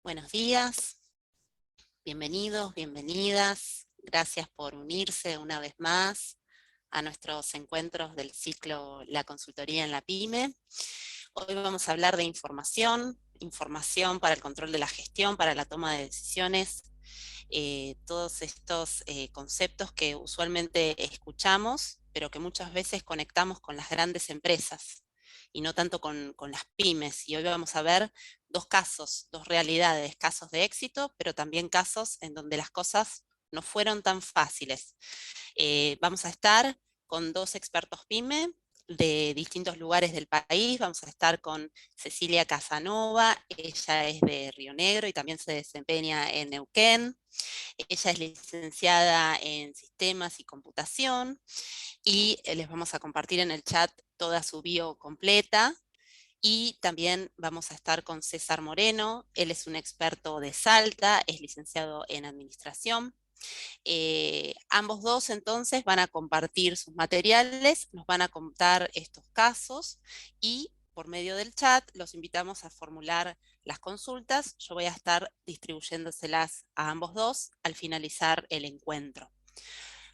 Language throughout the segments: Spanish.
Buenos días, bienvenidos, bienvenidas. Gracias por unirse una vez más a nuestros encuentros del ciclo La Consultoría en la PYME. Hoy vamos a hablar de información para el control de la gestión, para la toma de decisiones, todos estos conceptos que usualmente escuchamos, pero que muchas veces conectamos con las grandes empresas y no tanto con las pymes. Y hoy vamos a ver dos casos, dos realidades, casos de éxito, pero también casos en donde las cosas no fueron tan fáciles. Vamos a estar con dos expertos PYME de distintos lugares del país. Vamos a estar con Cecilia Casanova, ella es de Río Negro y también se desempeña en Neuquén. Ella es licenciada en Sistemas y Computación y les vamos a compartir en el chat toda su bio completa. Y también vamos a estar con César Moreno, él es un experto de Salta, es licenciado en Administración. Ambos dos entonces van a compartir sus materiales, nos van a contar estos casos y por medio del chat los invitamos a formular las consultas. Yo voy a estar distribuyéndoselas a ambos dos al finalizar el encuentro.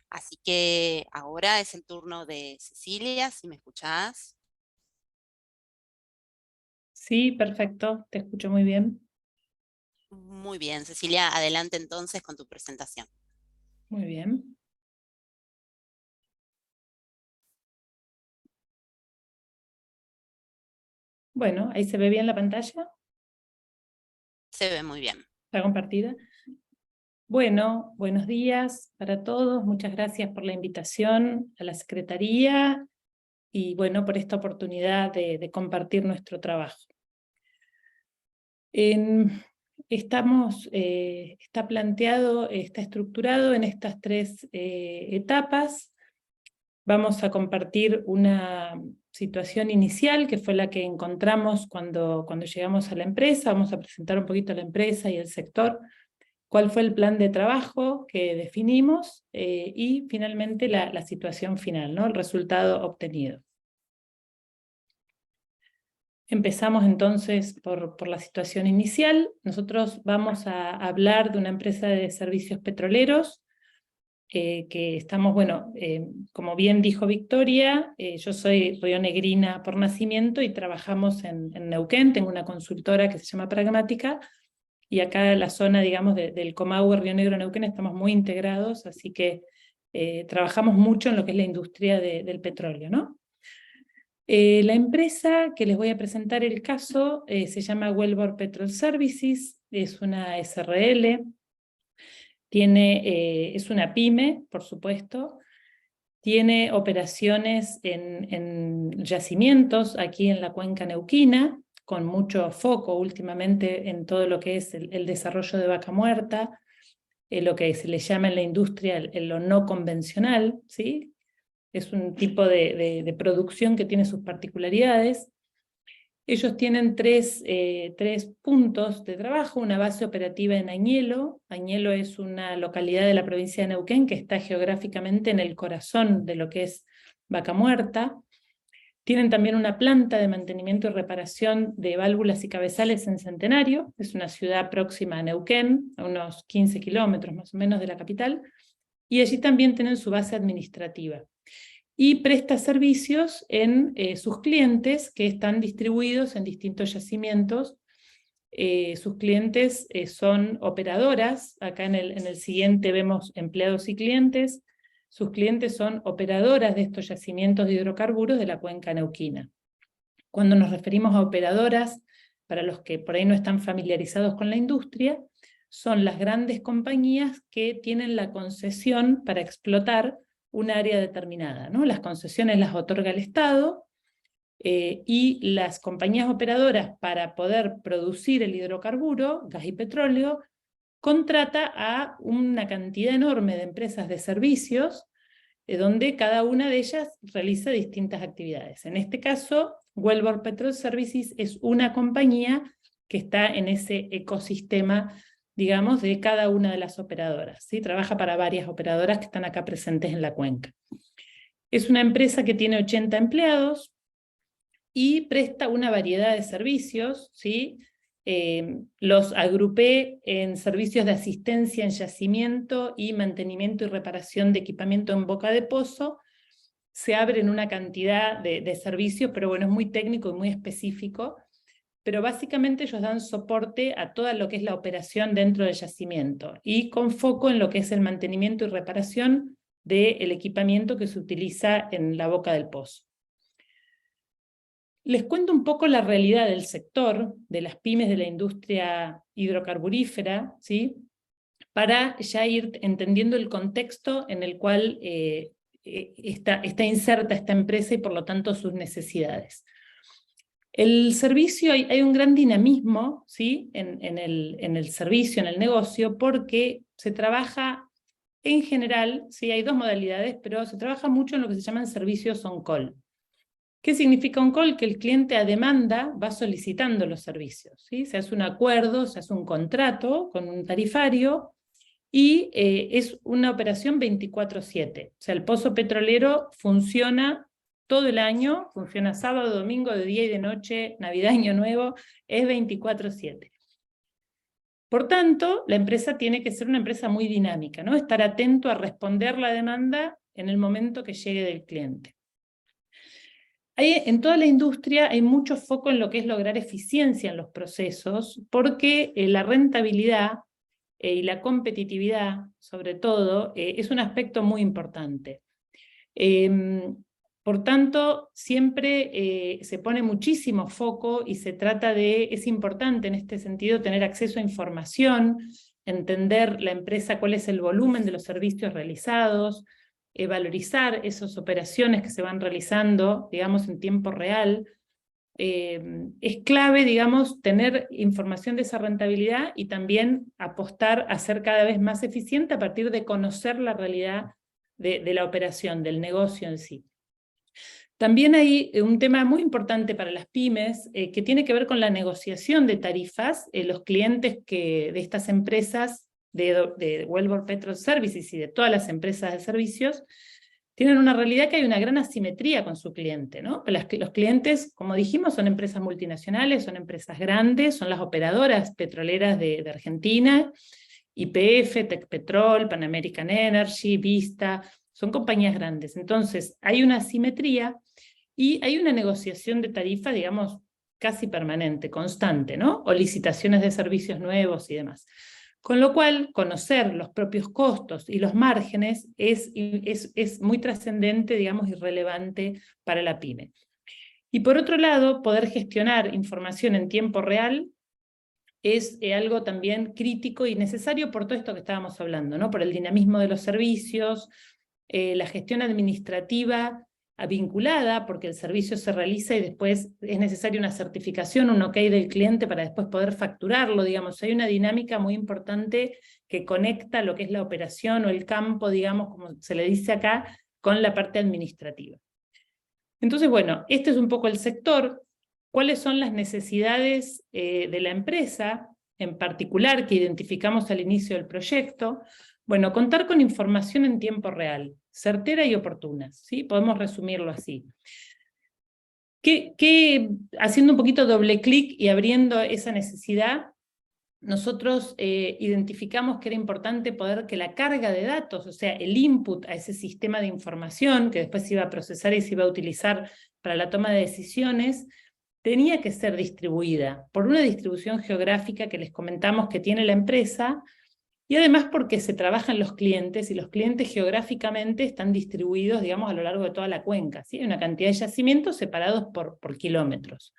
Así que ahora es el turno de Cecilia, si me escuchás. Sí, perfecto, te escucho muy bien. Muy bien, Cecilia, adelante entonces con tu presentación. Muy bien. Bueno, ahí se ve bien la pantalla, Se ve muy bien. está compartida. Bueno, buenos días para todos, muchas gracias por la invitación a la Secretaría y bueno, por esta oportunidad de compartir nuestro trabajo. Está planteado, está estructurado en estas tres etapas. Vamos a compartir una situación inicial, que fue la que encontramos cuando llegamos a la empresa. Vamos a presentar un poquito a la empresa y el sector, cuál fue el plan de trabajo que definimos y finalmente la situación final, ¿no? El resultado obtenido. Empezamos entonces por la situación inicial. Nosotros vamos a hablar de una empresa de servicios petroleros, que estamos, bueno, como bien dijo Victoria, yo soy rionegrina por nacimiento y trabajamos en Neuquén, tengo una consultora que se llama Pragmática, y acá en la zona, digamos, del Comahue, Río Negro, Neuquén, estamos muy integrados, así que trabajamos mucho en lo que es la industria del petróleo, ¿no? La empresa que les voy a presentar el caso se llama Wellbore Petrol Services, es una SRL, es una pyme, por supuesto, tiene operaciones en yacimientos aquí en la cuenca neuquina, con mucho foco últimamente en todo lo que es el desarrollo de vaca muerta, lo que se le llama en la industria lo no convencional, ¿sí? Es un tipo de producción que tiene sus particularidades. Ellos tienen tres puntos de trabajo, una base operativa en Añelo. Añelo es una localidad de la provincia de Neuquén que está geográficamente en el corazón de lo que es Vaca Muerta. Tienen también una planta de mantenimiento y reparación de válvulas y cabezales en Centenario, es una ciudad próxima a Neuquén, a unos 15 kilómetros más o menos de la capital, y allí también tienen su base administrativa. Y presta servicios en sus clientes que están distribuidos en distintos yacimientos. Sus clientes son operadoras, acá en el siguiente vemos empleados y clientes. Sus clientes son operadoras de estos yacimientos de hidrocarburos de la cuenca neuquina. Cuando nos referimos a operadoras, para los que por ahí no están familiarizados con la industria, son las grandes compañías que tienen la concesión para explotar un área determinada, ¿no? Las concesiones las otorga el Estado y las compañías operadoras, para poder producir el hidrocarburo, gas y petróleo, contrata a una cantidad enorme de empresas de servicios donde cada una de ellas realiza distintas actividades. En este caso, Wellbore Petrol Services es una compañía que está en ese ecosistema, digamos, de cada una de las operadoras, ¿sí? Trabaja para varias operadoras que están acá presentes en la cuenca. Es una empresa que tiene 80 empleados y presta una variedad de servicios, ¿sí? los agrupé en servicios de asistencia en yacimiento y mantenimiento y reparación de equipamiento en boca de pozo. Se abren una cantidad de servicios, pero bueno, es muy técnico y muy específico, pero básicamente ellos dan soporte a todo lo que es la operación dentro del yacimiento, y con foco en lo que es el mantenimiento y reparación del equipamiento que se utiliza en la boca del pozo. Les cuento un poco la realidad del sector, de las pymes de la industria hidrocarburífera, ¿sí? Para ya ir entendiendo el contexto en el cual está inserta esta empresa y por lo tanto sus necesidades. El servicio, hay un gran dinamismo, ¿sí? en el servicio, en el negocio, porque se trabaja en general, ¿sí? Hay dos modalidades, pero se trabaja mucho en lo que se llaman servicios on-call. ¿Qué significa on-call? Que el cliente a demanda va solicitando los servicios, ¿sí? Se hace un acuerdo, se hace un contrato con un tarifario, y es una operación 24/7. O sea, el pozo petrolero funciona todo el año, funciona sábado, domingo, de día y de noche, Navidad, Año Nuevo, es 24/7. Por tanto, la empresa tiene que ser una empresa muy dinámica, ¿no? Estar atento a responder la demanda en el momento que llegue del cliente. En toda la industria hay mucho foco en lo que es lograr eficiencia en los procesos, porque la rentabilidad y la competitividad, sobre todo, es un aspecto muy importante. Por tanto, siempre se pone muchísimo foco y se trata es importante en este sentido tener acceso a información, entender la empresa cuál es el volumen de los servicios realizados, valorizar esas operaciones que se van realizando, digamos, en tiempo real. Es clave, digamos, tener información de esa rentabilidad y también apostar a ser cada vez más eficiente a partir de conocer la realidad de la operación, del negocio en sí. También hay un tema muy importante para las pymes que tiene que ver con la negociación de tarifas. Los clientes de estas empresas, de Wellbore Petrol Services y de todas las empresas de servicios, tienen una realidad que hay una gran asimetría con su cliente, ¿no? Los clientes, como dijimos, son empresas multinacionales, son empresas grandes, son las operadoras petroleras de Argentina, YPF, Tecpetrol, Pan American Energy, Vista, son compañías grandes. Entonces, hay una asimetría y hay una negociación de tarifa, digamos, casi permanente, constante, ¿no? O licitaciones de servicios nuevos y demás. Con lo cual, conocer los propios costos y los márgenes es muy trascendente, digamos, y relevante para la pyme. Y por otro lado, poder gestionar información en tiempo real es algo también crítico y necesario por todo esto que estábamos hablando, ¿no? Por el dinamismo de los servicios, la gestión administrativa vinculada, porque el servicio se realiza y después es necesaria una certificación, un ok del cliente para después poder facturarlo, digamos. Hay una dinámica muy importante que conecta lo que es la operación o el campo, digamos, como se le dice acá, con la parte administrativa. Entonces, bueno, este es un poco el sector. ¿Cuáles son las necesidades de la empresa, en particular, que identificamos al inicio del proyecto? Bueno, contar con información en tiempo real, certera y oportuna, ¿sí? Podemos resumirlo así. Haciendo un poquito doble clic y abriendo esa necesidad, nosotros identificamos que era importante que la carga de datos, o sea, el input a ese sistema de información, que después se iba a procesar y se iba a utilizar para la toma de decisiones, tenía que ser distribuida por una distribución geográfica que les comentamos que tiene la empresa, y además porque se trabajan los clientes, y los clientes geográficamente están distribuidos, digamos, a lo largo de toda la cuenca, ¿sí? Hay una cantidad de yacimientos separados por kilómetros.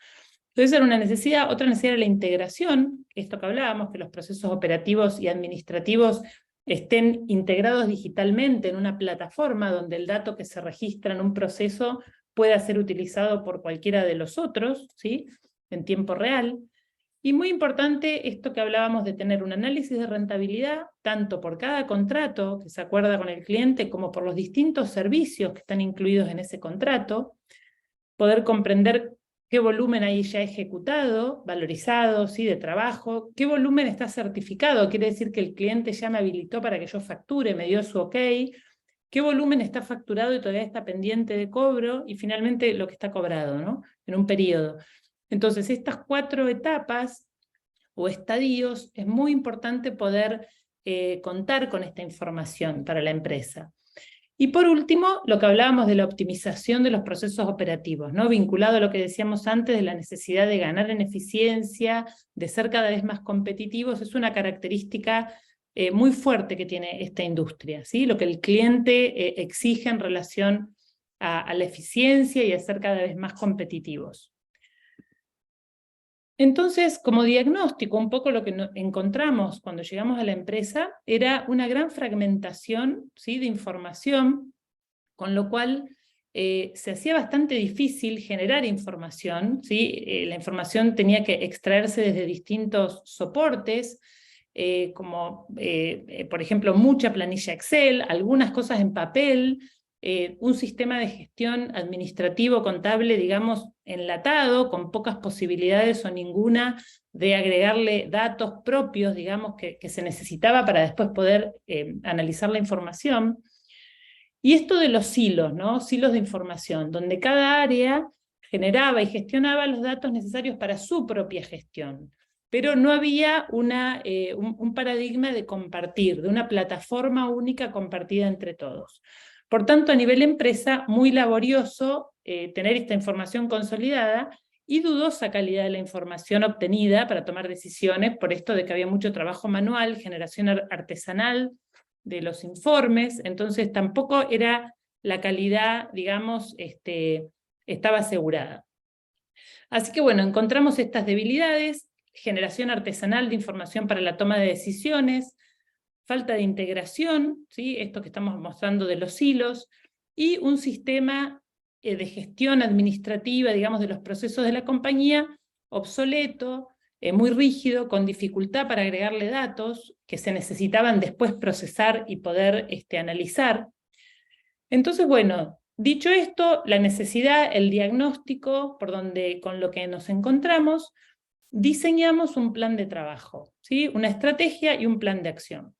Entonces era una necesidad. Otra necesidad era la integración, esto que hablábamos, que los procesos operativos y administrativos estén integrados digitalmente en una plataforma donde el dato que se registra en un proceso pueda ser utilizado por cualquiera de los otros, ¿sí? En tiempo real. Y muy importante esto que hablábamos de tener un análisis de rentabilidad, tanto por cada contrato que se acuerda con el cliente, como por los distintos servicios que están incluidos en ese contrato, poder comprender qué volumen hay ya ejecutado, valorizado, ¿sí? De trabajo, qué volumen está certificado, quiere decir que el cliente ya me habilitó para que yo facture, me dio su ok, qué volumen está facturado y todavía está pendiente de cobro, y finalmente lo que está cobrado, ¿no? En un periodo. Entonces, estas 4 etapas o estadios, es muy importante poder contar con esta información para la empresa. Y por último, lo que hablábamos de la optimización de los procesos operativos, ¿no? Vinculado a lo que decíamos antes de la necesidad de ganar en eficiencia, de ser cada vez más competitivos, es una característica muy fuerte que tiene esta industria, ¿sí? Lo que el cliente exige en relación a la eficiencia y a ser cada vez más competitivos. Entonces, como diagnóstico, un poco lo que encontramos cuando llegamos a la empresa era una gran fragmentación, ¿sí?, de información, con lo cual se hacía bastante difícil generar información, ¿sí? La información tenía que extraerse desde distintos soportes, como por ejemplo mucha planilla Excel, algunas cosas en papel, un sistema de gestión administrativo contable, digamos, enlatado, con pocas posibilidades o ninguna de agregarle datos propios, digamos, que se necesitaba para después poder analizar la información. Y esto de los silos, ¿no? Silos de información, donde cada área generaba y gestionaba los datos necesarios para su propia gestión. Pero no había un paradigma de compartir, de una plataforma única compartida entre todos. Por tanto, a nivel empresa, muy laborioso tener esta información consolidada y dudosa calidad de la información obtenida para tomar decisiones, por esto de que había mucho trabajo manual, generación artesanal de los informes, entonces tampoco era la calidad, digamos, estaba asegurada. Así que bueno, encontramos estas debilidades: generación artesanal de información para la toma de decisiones, falta de integración, ¿sí?, esto que estamos mostrando de los hilos, y un sistema de gestión administrativa, digamos, de los procesos de la compañía, obsoleto, muy rígido, con dificultad para agregarle datos que se necesitaban después procesar y poder analizar. Entonces, bueno, dicho esto, la necesidad, el diagnóstico con lo que nos encontramos, diseñamos un plan de trabajo, ¿sí?, una estrategia y un plan de acción.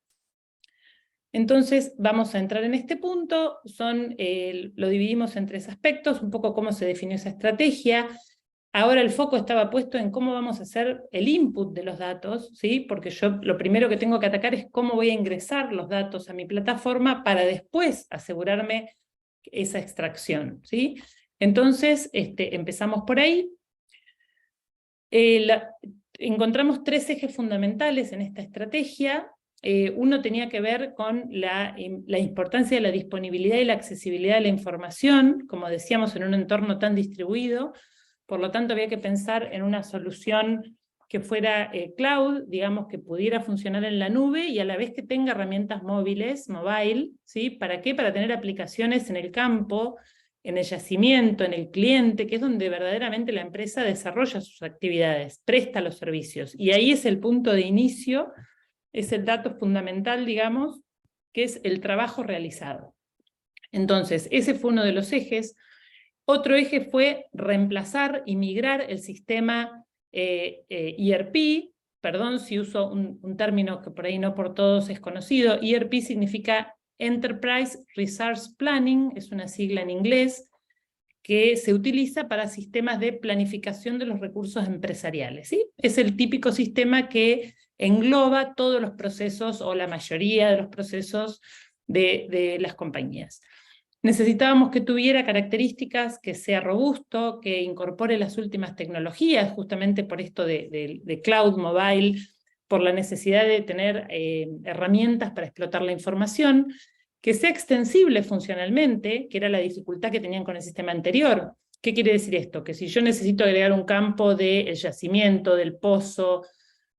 Entonces vamos a entrar en este punto, lo dividimos en 3 aspectos, un poco cómo se definió esa estrategia. Ahora el foco estaba puesto en cómo vamos a hacer el input de los datos, ¿sí?, porque yo lo primero que tengo que atacar es cómo voy a ingresar los datos a mi plataforma para después asegurarme esa extracción, ¿sí? Entonces empezamos por ahí. Encontramos 3 ejes fundamentales en esta estrategia. Uno tenía que ver con la importancia de la disponibilidad y la accesibilidad de la información, como decíamos, en un entorno tan distribuido. Por lo tanto, había que pensar en una solución que fuera cloud, digamos, que pudiera funcionar en la nube y a la vez que tenga herramientas móviles, mobile, ¿sí? ¿Para qué? Para tener aplicaciones en el campo, en el yacimiento, en el cliente, que es donde verdaderamente la empresa desarrolla sus actividades, presta los servicios. Y ahí es el punto de inicio, es el dato fundamental, digamos, que es el trabajo realizado. Entonces, ese fue uno de los ejes. Otro eje fue reemplazar y migrar el sistema ERP, perdón si uso un término que por ahí no por todos es conocido. ERP significa Enterprise Resource Planning, es una sigla en inglés, que se utiliza para sistemas de planificación de los recursos empresariales, ¿sí? Es el típico sistema que engloba todos los procesos, o la mayoría de los procesos de las compañías. Necesitábamos que tuviera características, que sea robusto, que incorpore las últimas tecnologías, justamente por esto de cloud, mobile, por la necesidad de tener herramientas para explotar la información, que sea extensible funcionalmente, que era la dificultad que tenían con el sistema anterior. ¿Qué quiere decir esto? Que si yo necesito agregar un campo del yacimiento, del pozo,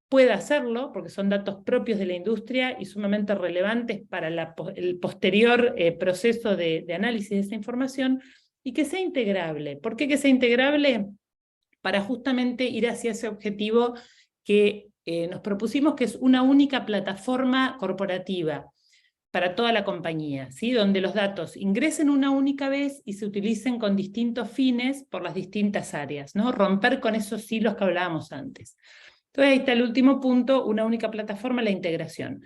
pueda hacerlo, porque son datos propios de la industria y sumamente relevantes para el posterior proceso de análisis de esa información, y que sea integrable. ¿Por qué que sea integrable? Para justamente ir hacia ese objetivo que nos propusimos, que es una única plataforma corporativa para toda la compañía, ¿sí?, donde los datos ingresen una única vez y se utilicen con distintos fines por las distintas áreas, ¿no? Romper con esos hilos que hablábamos antes. Entonces ahí está el último punto, una única plataforma, la integración.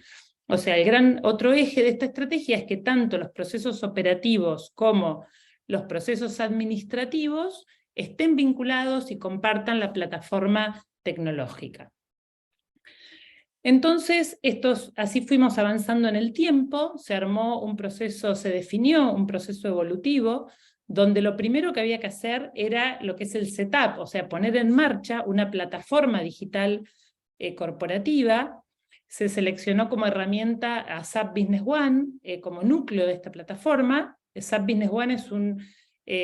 O sea, el gran otro eje de esta estrategia es que tanto los procesos operativos como los procesos administrativos estén vinculados y compartan la plataforma tecnológica. Entonces, así fuimos avanzando en el tiempo, se armó un proceso, se definió un proceso evolutivo, donde lo primero que había que hacer era lo que es el setup, o sea, poner en marcha una plataforma digital corporativa. Se seleccionó como herramienta a SAP Business One, como núcleo de esta plataforma. SAP Business One es un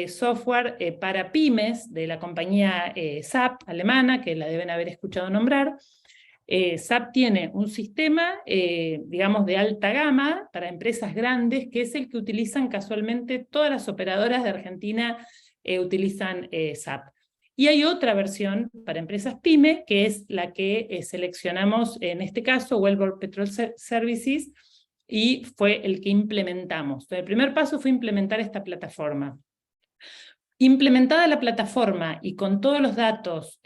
software para pymes de la compañía SAP alemana, que la deben haber escuchado nombrar. SAP tiene un sistema, digamos, de alta gama para empresas grandes, que es el que utilizan casualmente todas las operadoras de Argentina, utilizan SAP. Y hay otra versión para empresas PYME, que es la que seleccionamos en este caso, Wellbore Petrol Services, y fue el que implementamos. Entonces, el primer paso fue implementar esta plataforma. Implementada la plataforma y con todos los datos,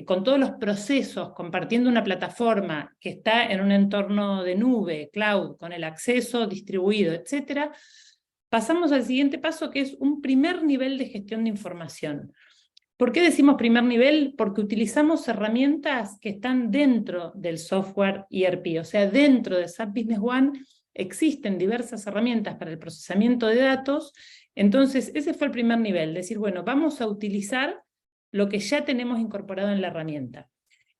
con todos los procesos, compartiendo una plataforma que está en un entorno de nube, cloud, con el acceso distribuido, etc., pasamos al siguiente paso, que es un primer nivel de gestión de información. ¿Por qué decimos primer nivel? Porque utilizamos herramientas que están dentro del software ERP, o sea, dentro de SAP Business One existen diversas herramientas para el procesamiento de datos. Entonces, ese fue el primer nivel, decir, bueno, vamos a utilizar lo que ya tenemos incorporado en la herramienta.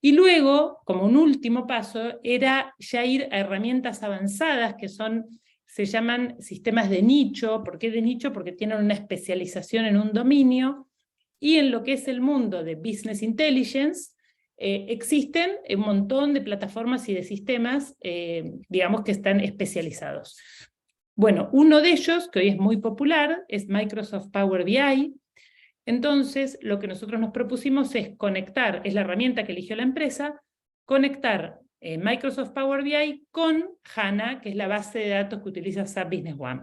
Y luego, como un último paso, era ya ir a herramientas avanzadas que se llaman sistemas de nicho. ¿Por qué de nicho? Porque tienen una especialización en un dominio, y en lo que es el mundo de Business Intelligence, existen un montón de plataformas y de sistemas, digamos, que están especializados. Bueno, uno de ellos, que hoy es muy popular, es Microsoft Power BI. Entonces, lo que nosotros nos propusimos es conectar, es la herramienta que eligió la empresa, conectar Microsoft Power BI con HANA, que es la base de datos que utiliza SAP Business One.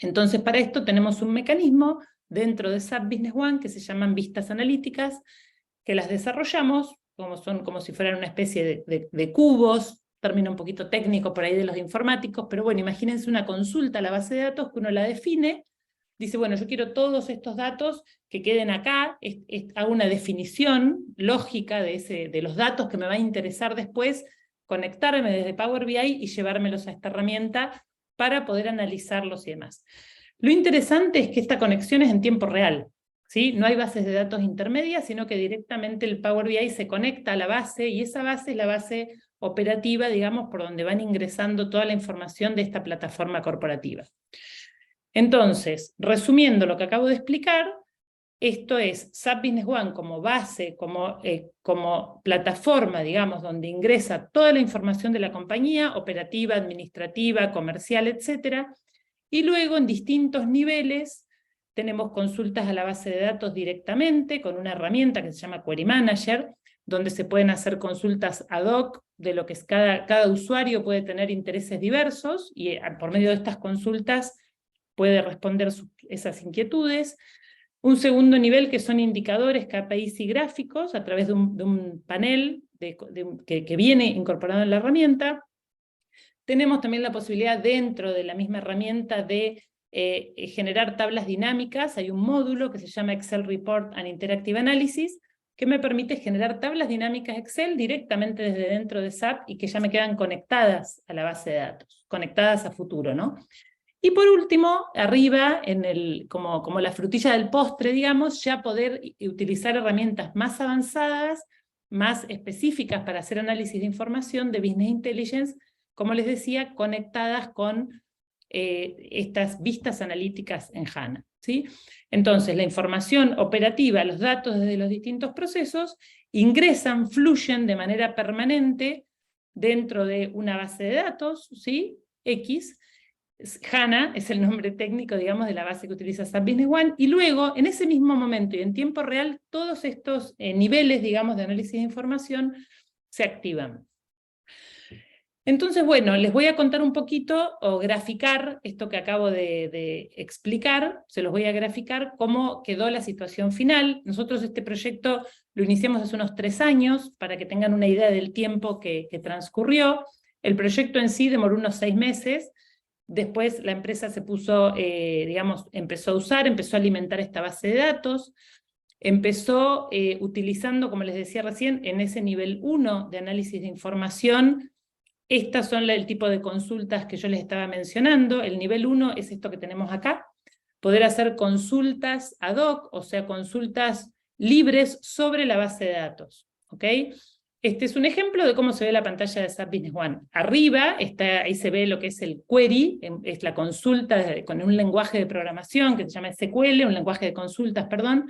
Entonces, para esto tenemos un mecanismo dentro de SAP Business One que se llaman vistas analíticas, que las desarrollamos, como si fueran una especie de cubos, término un poquito técnico por ahí de los informáticos, pero bueno, imagínense una consulta a la base de datos que uno la define, dice, bueno, yo quiero todos estos datos que queden acá, hago una definición lógica de los datos que me va a interesar después, conectarme desde Power BI y llevármelos a esta herramienta para poder analizarlos y demás. Lo interesante es que esta conexión es en tiempo real, ¿sí? No hay bases de datos intermedias, sino que directamente el Power BI se conecta a la base, y esa base es la base operativa, digamos, por donde van ingresando toda la información de esta plataforma corporativa. Entonces, resumiendo lo que acabo de explicar, esto es SAP Business One como base, como plataforma, digamos, donde ingresa toda la información de la compañía, operativa, administrativa, comercial, etc. Y luego en distintos niveles tenemos consultas a la base de datos directamente con una herramienta que se llama Query Manager, donde se pueden hacer consultas ad hoc de lo que es cada usuario puede tener intereses diversos, y por medio de estas consultas puede responder esas inquietudes. Un segundo nivel que son indicadores, KPIs y gráficos a través de un panel que viene incorporado en la herramienta. Tenemos también la posibilidad dentro de la misma herramienta de generar tablas dinámicas. Hay un módulo que se llama Excel Report and Interactive Analysis, que me permite generar tablas dinámicas Excel directamente desde dentro de SAP y que ya me quedan conectadas a la base de datos, conectadas a futuro, ¿no? Y por último, arriba, como la frutilla del postre, digamos, ya poder utilizar herramientas más avanzadas, más específicas para hacer análisis de información de Business Intelligence, como les decía, conectadas con estas vistas analíticas en HANA, ¿sí? Entonces, la información operativa, los datos desde los distintos procesos, ingresan, fluyen de manera permanente dentro de una base de datos, ¿sí? X. HANA es el nombre técnico, digamos, de la base que utiliza SAP Business One, y luego, en ese mismo momento y en tiempo real, todos estos niveles, digamos, de análisis de información se activan. Entonces, bueno, les voy a contar un poquito, o graficar, esto que acabo de explicar, se los voy a graficar cómo quedó la situación final. Nosotros este proyecto lo iniciamos hace unos 3 años, para que tengan una idea del tiempo que transcurrió. El proyecto en sí demoró unos 6 meses, después la empresa se puso, digamos, empezó a alimentar esta base de datos, empezó utilizando, como les decía recién, en ese nivel 1 de análisis de información, Estas son el tipo de consultas que yo les estaba mencionando. El nivel 1 es esto que tenemos acá. Poder hacer consultas ad hoc, o sea, consultas libres sobre la base de datos. ¿Ok? Este es un ejemplo de cómo se ve la pantalla de SAP Business One. Arriba, ahí se ve lo que es el query, es la consulta con un lenguaje de programación que se llama SQL, un lenguaje de consultas, perdón.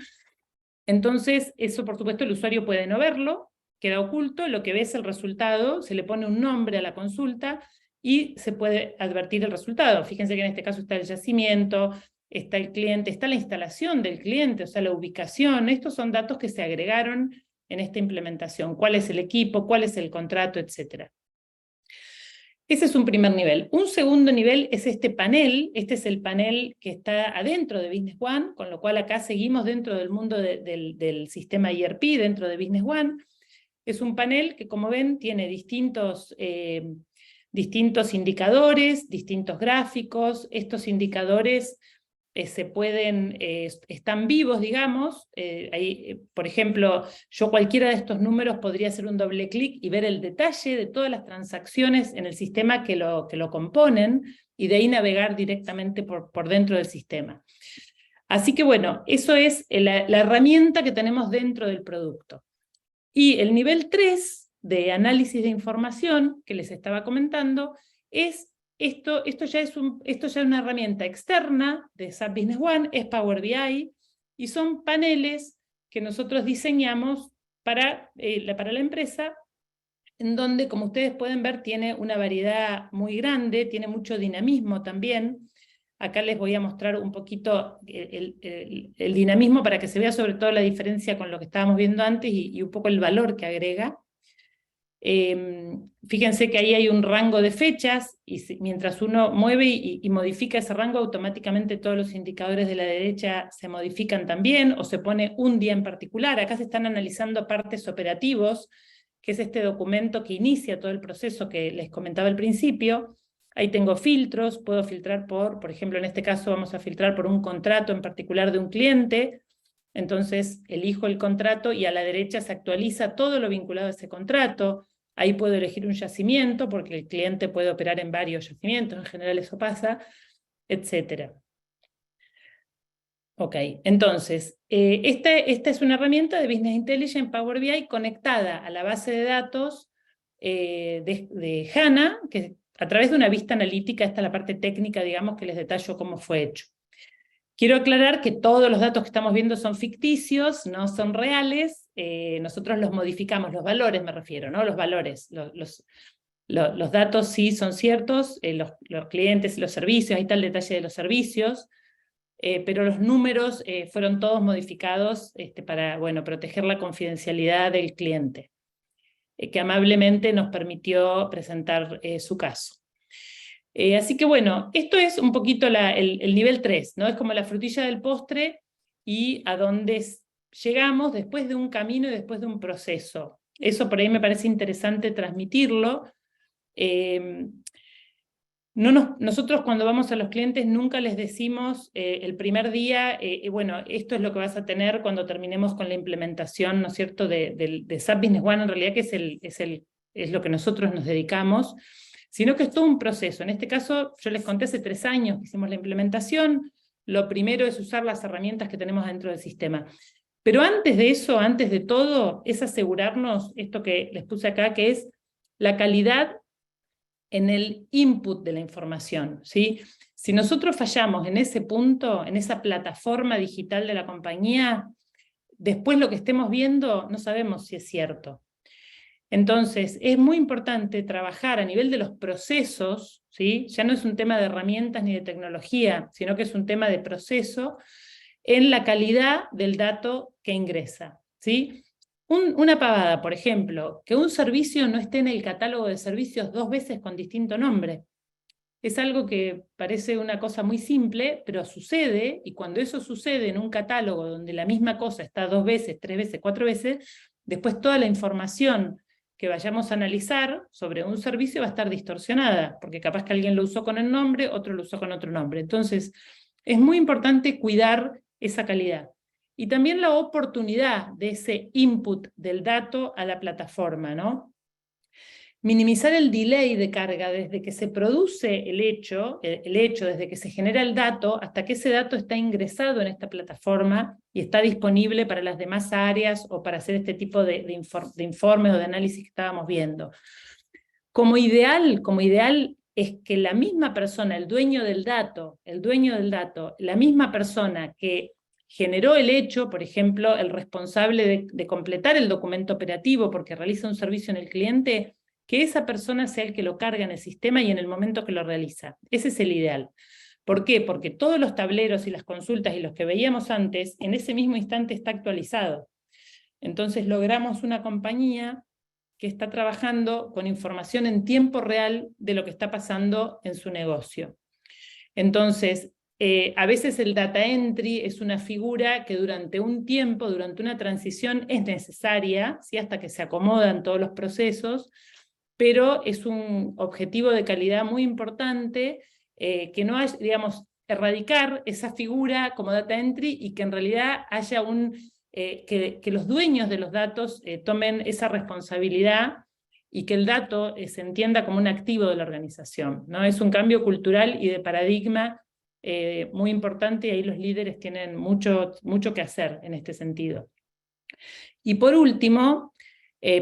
Entonces, eso por supuesto el usuario puede no verlo, queda oculto, lo que ve es el resultado, se le pone un nombre a la consulta y se puede advertir el resultado. Fíjense que en este caso está el yacimiento, está el cliente, está la instalación del cliente, o sea, la ubicación. Estos son datos que se agregaron en esta implementación. ¿Cuál es el equipo? ¿Cuál es el contrato? Etcétera. Ese es un primer nivel. Un segundo nivel es este panel. Este es el panel que está adentro de Business One, con lo cual acá seguimos dentro del mundo del sistema ERP, dentro de Business One. Es un panel que, como ven, tiene distintos indicadores, distintos gráficos. Estos indicadores están vivos, digamos. Por ejemplo, yo cualquiera de estos números podría hacer un doble clic y ver el detalle de todas las transacciones en el sistema que lo componen, y de ahí navegar directamente por dentro del sistema. Así que bueno, eso es la herramienta que tenemos dentro del producto. Y el nivel 3 de análisis de información que les estaba comentando es esto ya es una herramienta externa de SAP Business One, es Power BI, y son paneles que nosotros diseñamos para la empresa, en donde, como ustedes pueden ver, tiene una variedad muy grande, tiene mucho dinamismo también. Acá les voy a mostrar un poquito el dinamismo para que se vea sobre todo la diferencia con lo que estábamos viendo antes y un poco el valor que agrega. Fíjense que ahí hay un rango de fechas, y mientras uno mueve y modifica ese rango, automáticamente todos los indicadores de la derecha se modifican también, o se pone un día en particular. Acá se están analizando partes operativos, que es este documento que inicia todo el proceso que les comentaba al principio. Ahí tengo filtros, puedo filtrar por ejemplo, en este caso vamos a filtrar por un contrato en particular de un cliente. Entonces elijo el contrato y a la derecha se actualiza todo lo vinculado a ese contrato. Ahí puedo elegir un yacimiento, porque el cliente puede operar en varios yacimientos, en general eso pasa, etc. Ok, entonces, esta es una herramienta de Business Intelligence Power BI conectada a la base de datos de HANA, que a través de una vista analítica. Esta es la parte técnica, digamos, que les detallo cómo fue hecho. Quiero aclarar que todos los datos que estamos viendo son ficticios, no son reales. Nosotros los modificamos, los valores me refiero, ¿no? Los valores, los datos sí son ciertos, los clientes y los servicios, ahí está el detalle de los servicios, pero los números fueron todos modificados para, bueno, proteger la confidencialidad del cliente, que amablemente nos permitió presentar su caso. Así que bueno, esto es un poquito el nivel 3, ¿no? Es como la frutilla del postre y a dónde llegamos después de un camino y después de un proceso. Eso por ahí me parece interesante transmitirlo. Nosotros cuando vamos a los clientes nunca les decimos el primer día, bueno, esto es lo que vas a tener cuando terminemos con la implementación, ¿no es cierto?, de SAP Business One, en realidad, que es lo que nosotros nos dedicamos, sino que es todo un proceso. En este caso, yo les conté hace 3 años que hicimos la implementación. Lo primero es usar las herramientas que tenemos dentro del sistema. Pero antes de eso, antes de todo, es asegurarnos, esto que les puse acá, que es la calidad en el input de la información, ¿sí? Si nosotros fallamos en ese punto, en esa plataforma digital de la compañía, después lo que estemos viendo no sabemos si es cierto. Entonces, es muy importante trabajar a nivel de los procesos, ¿sí? Ya no es un tema de herramientas ni de tecnología, sino que es un tema de proceso, en la calidad del dato que ingresa, ¿sí? Una pavada, por ejemplo, que un servicio no esté en el catálogo de servicios 2 veces con distinto nombre. Es algo que parece una cosa muy simple, pero sucede, y cuando eso sucede en un catálogo donde la misma cosa está 2 veces, 3 veces, 4 veces, después toda la información que vayamos a analizar sobre un servicio va a estar distorsionada, porque capaz que alguien lo usó con el nombre, otro lo usó con otro nombre. Entonces, es muy importante cuidar esa calidad. Y también la oportunidad de ese input del dato a la plataforma, ¿no? minimizar el delay de carga desde que se produce el hecho, desde que se genera el dato, hasta que ese dato está ingresado en esta plataforma y está disponible para las demás áreas o para hacer este tipo de informes o de análisis que estábamos viendo. Como ideal es que la misma persona, el dueño del dato, la misma persona que generó el hecho, por ejemplo, el responsable de completar el documento operativo porque realiza un servicio en el cliente, que esa persona sea el que lo carga en el sistema y en el momento que lo realiza. Ese es el ideal. ¿Por qué? Porque todos los tableros y las consultas y los que veíamos antes, en ese mismo instante está actualizado. Entonces logramos una compañía que está trabajando con información en tiempo real de lo que está pasando en su negocio. Entonces, a veces el data entry es una figura que durante un tiempo, durante una transición, es necesaria, ¿sí? Hasta que se acomodan todos los procesos, pero es un objetivo de calidad muy importante, que no haya, digamos, erradicar esa figura como data entry y que en realidad haya que los dueños de los datos tomen esa responsabilidad y que el dato se entienda como un activo de la organización, ¿no? Es un cambio cultural y de paradigma muy importante, y ahí los líderes tienen mucho que hacer en este sentido. Y por último,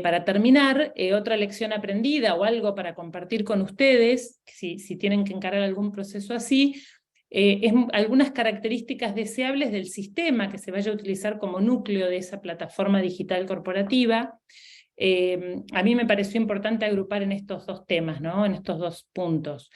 para terminar, otra lección aprendida o algo para compartir con ustedes, si tienen que encarar algún proceso así, es algunas características deseables del sistema que se vaya a utilizar como núcleo de esa plataforma digital corporativa. A mí me pareció importante agrupar en estos dos temas, ¿no? En estos dos puntos.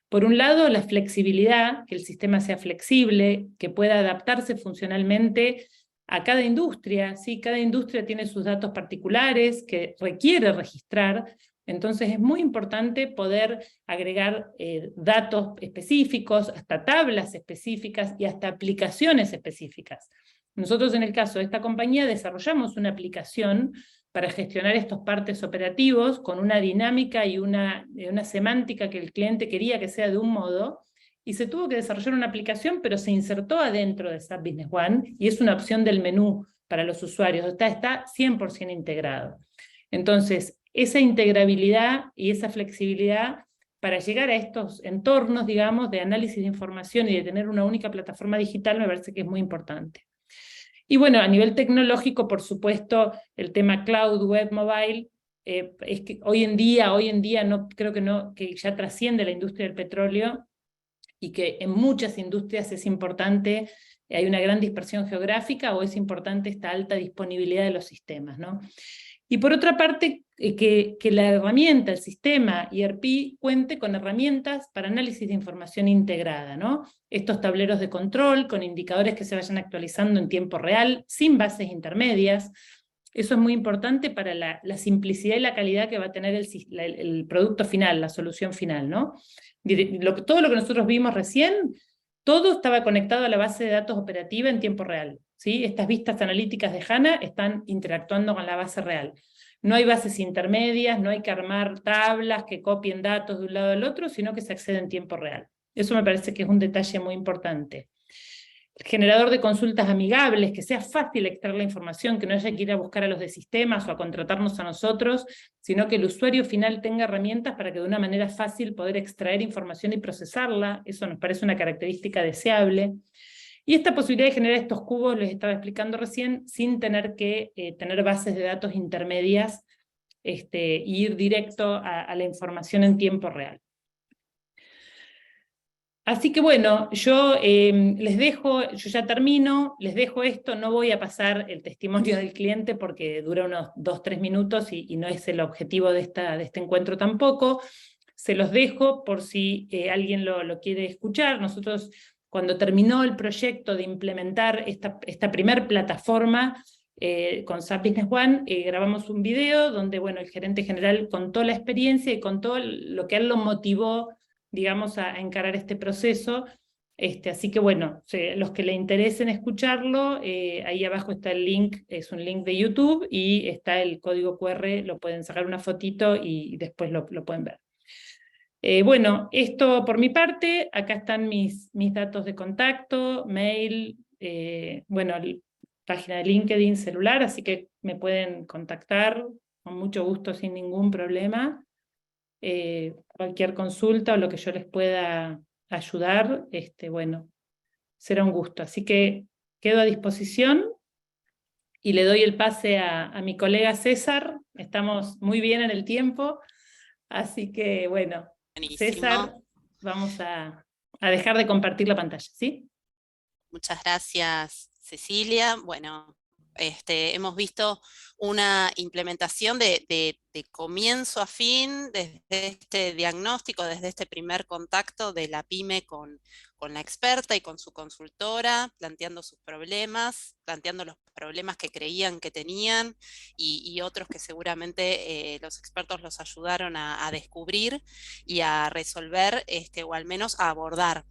Por un lado, la flexibilidad, que el sistema sea flexible, que pueda adaptarse funcionalmente a cada industria, ¿sí? Cada industria tiene sus datos particulares que requiere registrar, entonces es muy importante poder agregar datos específicos, hasta tablas específicas y hasta aplicaciones específicas. Nosotros en el caso de esta compañía desarrollamos una aplicación para gestionar estos partes operativos con una dinámica y una semántica que el cliente quería que sea de un modo, y se tuvo que desarrollar una aplicación, pero se insertó adentro de SAP Business One, y es una opción del menú para los usuarios, está 100% integrado. Entonces, esa integrabilidad y esa flexibilidad para llegar a estos entornos, digamos, de análisis de información y de tener una única plataforma digital, me parece que es muy importante. Y bueno, a nivel tecnológico, por supuesto, el tema cloud, web, mobile, es que hoy en día creo que ya trasciende la industria del petróleo, y que en muchas industrias es importante, hay una gran dispersión geográfica, o es importante esta alta disponibilidad de los sistemas, ¿no? Y por otra parte, que la herramienta, el sistema ERP, cuente con herramientas para análisis de información integrada, ¿no? Estos tableros de control con indicadores que se vayan actualizando en tiempo real, sin bases intermedias. Eso es muy importante para la simplicidad y la calidad que va a tener el producto final, la solución final, ¿no? Todo lo que nosotros vimos recién, todo estaba conectado a la base de datos operativa en tiempo real, ¿sí? Estas vistas analíticas de HANA están interactuando con la base real. No hay bases intermedias, no hay que armar tablas que copien datos de un lado al otro, sino que se accede en tiempo real. Eso me parece que es un detalle muy importante. El generador de consultas amigables, que sea fácil extraer la información, que no haya que ir a buscar a los de sistemas o a contratarnos a nosotros, sino que el usuario final tenga herramientas para que de una manera fácil poder extraer información y procesarla. Eso nos parece una característica deseable. Y esta posibilidad de generar estos cubos, les estaba explicando recién, sin tener que tener bases de datos intermedias, e ir directo a la información en tiempo real. Así que bueno, yo les dejo, yo ya termino, les dejo esto, no voy a pasar el testimonio del cliente porque dura unos 2-3 minutos y no es el objetivo de este encuentro tampoco. Se los dejo por si alguien lo quiere escuchar. Nosotros, cuando terminó el proyecto de implementar esta primer plataforma con SAP Business One, grabamos un video donde, bueno, el gerente general contó la experiencia y contó lo que a él lo motivó, digamos, a encarar este proceso. Así que bueno, los que le interesen escucharlo, ahí abajo está el link, es un link de YouTube, y está el código QR, lo pueden sacar una fotito y después lo pueden ver. Bueno, esto por mi parte, acá están mis datos de contacto, mail, bueno, página de LinkedIn, celular, así que me pueden contactar con mucho gusto, sin ningún problema. Cualquier consulta o lo que yo les pueda ayudar, bueno, será un gusto. Así que quedo a disposición y le doy el pase a mi colega César. Estamos muy bien en el tiempo, así que bueno, César, Buenísimo. vamos a dejar de compartir la pantalla, ¿sí? Muchas gracias, Cecilia. Bueno, hemos visto una implementación de comienzo a fin, desde este diagnóstico, desde este primer contacto de la PYME con la experta y con su consultora, planteando sus problemas, planteando los problemas que creían que tenían y otros que seguramente los expertos los ayudaron a descubrir y a resolver, o al menos a abordar.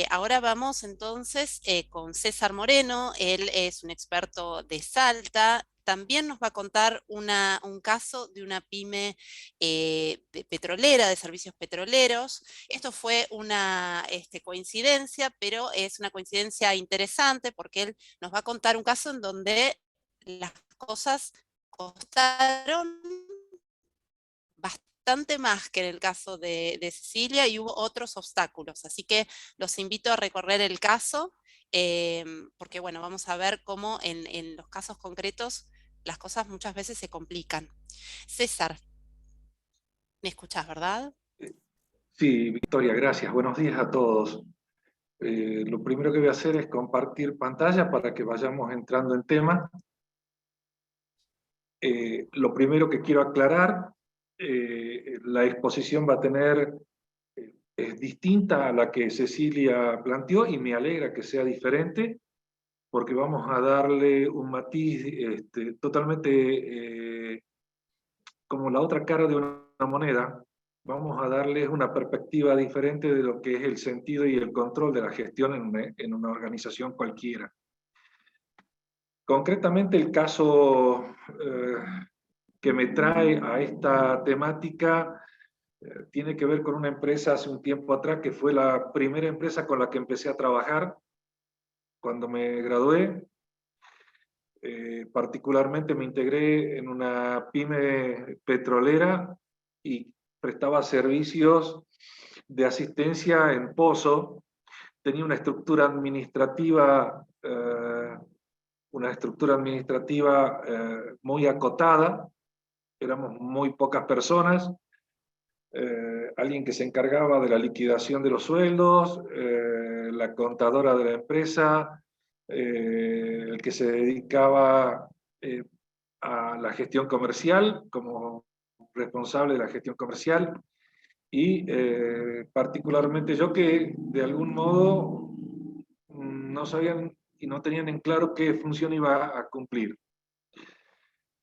Ahora vamos entonces con César Moreno. Él es un experto de Salta. También nos va a contar un caso de una pyme de petrolera, de servicios petroleros. Esto fue una coincidencia, pero es una coincidencia interesante porque él nos va a contar un caso en donde las cosas costaron bastante más que en el caso de Cecilia, y hubo otros obstáculos. Así que los invito a recorrer el caso, porque bueno, vamos a ver cómo en los casos concretos las cosas muchas veces se complican. César, ¿me escuchás, verdad? Sí, Victoria, gracias. Buenos días a todos. Lo primero que voy a hacer es compartir pantalla para que vayamos entrando en tema. Lo primero que quiero aclarar, la exposición va a tener, es distinta a la que Cecilia planteó y me alegra que sea diferente porque vamos a darle un matiz totalmente como la otra cara de una moneda. Vamos a darles una perspectiva diferente de lo que es el sentido y el control de la gestión en una organización cualquiera. Concretamente, el caso que me trae a esta temática tiene que ver con una empresa hace un tiempo atrás, que fue la primera empresa con la que empecé a trabajar cuando me gradué. Particularmente me integré en una pyme petrolera y prestaba servicios de asistencia en pozo. Tenía una estructura administrativa muy acotada. Éramos muy pocas personas. Alguien que se encargaba de la liquidación de los sueldos, la contadora de la empresa, el que se dedicaba a la gestión comercial como responsable de la gestión comercial, y particularmente yo, que de algún modo no sabían y no tenían en claro qué función iba a cumplir.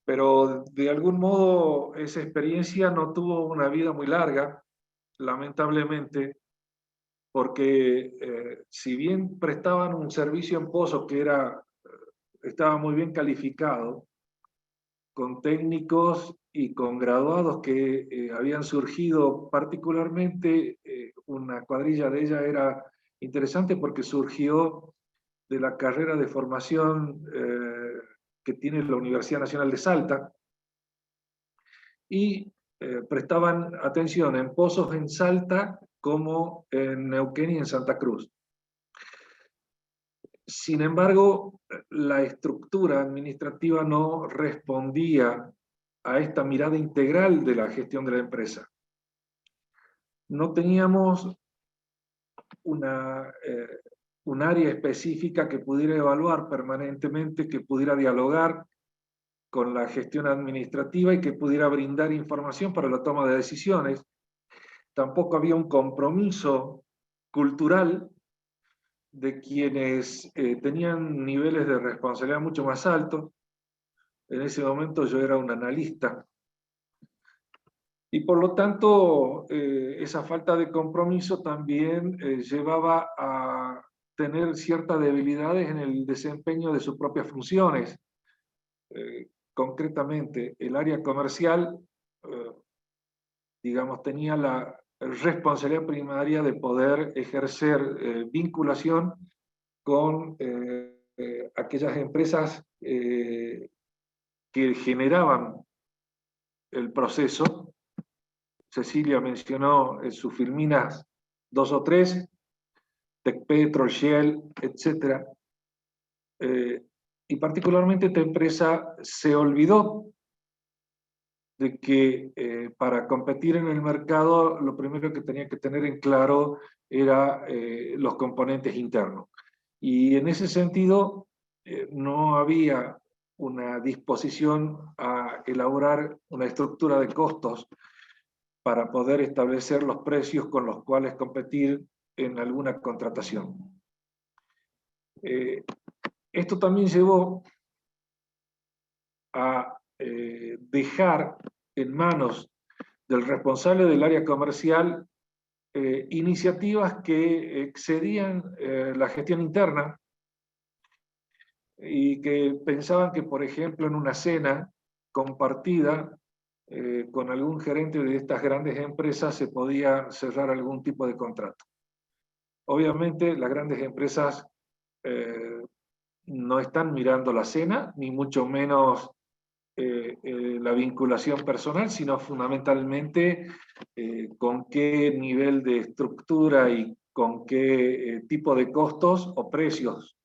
Pero de algún modo esa experiencia no tuvo una vida muy larga, lamentablemente, porque si bien prestaban un servicio en pozo que estaba muy bien calificado, con técnicos y con graduados que habían surgido, particularmente una cuadrilla de ella era interesante porque surgió de la carrera de formación que tiene la Universidad Nacional de Salta, y prestaban atención en pozos en Salta como en Neuquén y en Santa Cruz. Sin embargo, la estructura administrativa no respondía a esta mirada integral de la gestión de la empresa. No teníamos un área específica que pudiera evaluar permanentemente, que pudiera dialogar con la gestión administrativa y que pudiera brindar información para la toma de decisiones. Tampoco había un compromiso cultural de quienes tenían niveles de responsabilidad mucho más altos. En ese momento yo era un analista. Y por lo tanto, esa falta de compromiso también llevaba a tener ciertas debilidades en el desempeño de sus propias funciones. Concretamente, el área comercial, digamos, tenía la responsabilidad primaria de poder ejercer vinculación con aquellas empresas que generaban el proceso, Cecilia mencionó sus filminas 2 o 3, Tecpetro, Shell, etc. Y particularmente esta empresa se olvidó de que para competir en el mercado lo primero que tenía que tener en claro era los componentes internos. Y en ese sentido no había una disposición a elaborar una estructura de costos para poder establecer los precios con los cuales competir en alguna contratación. Esto también llevó a dejar en manos del responsable del área comercial iniciativas que excedían la gestión interna y que pensaban que, por ejemplo, en una cena compartida con algún gerente de estas grandes empresas se podía cerrar algún tipo de contrato. Obviamente, las grandes empresas no están mirando la cena, ni mucho menos la vinculación personal, sino fundamentalmente con qué nivel de estructura y con qué tipo de costos o precios.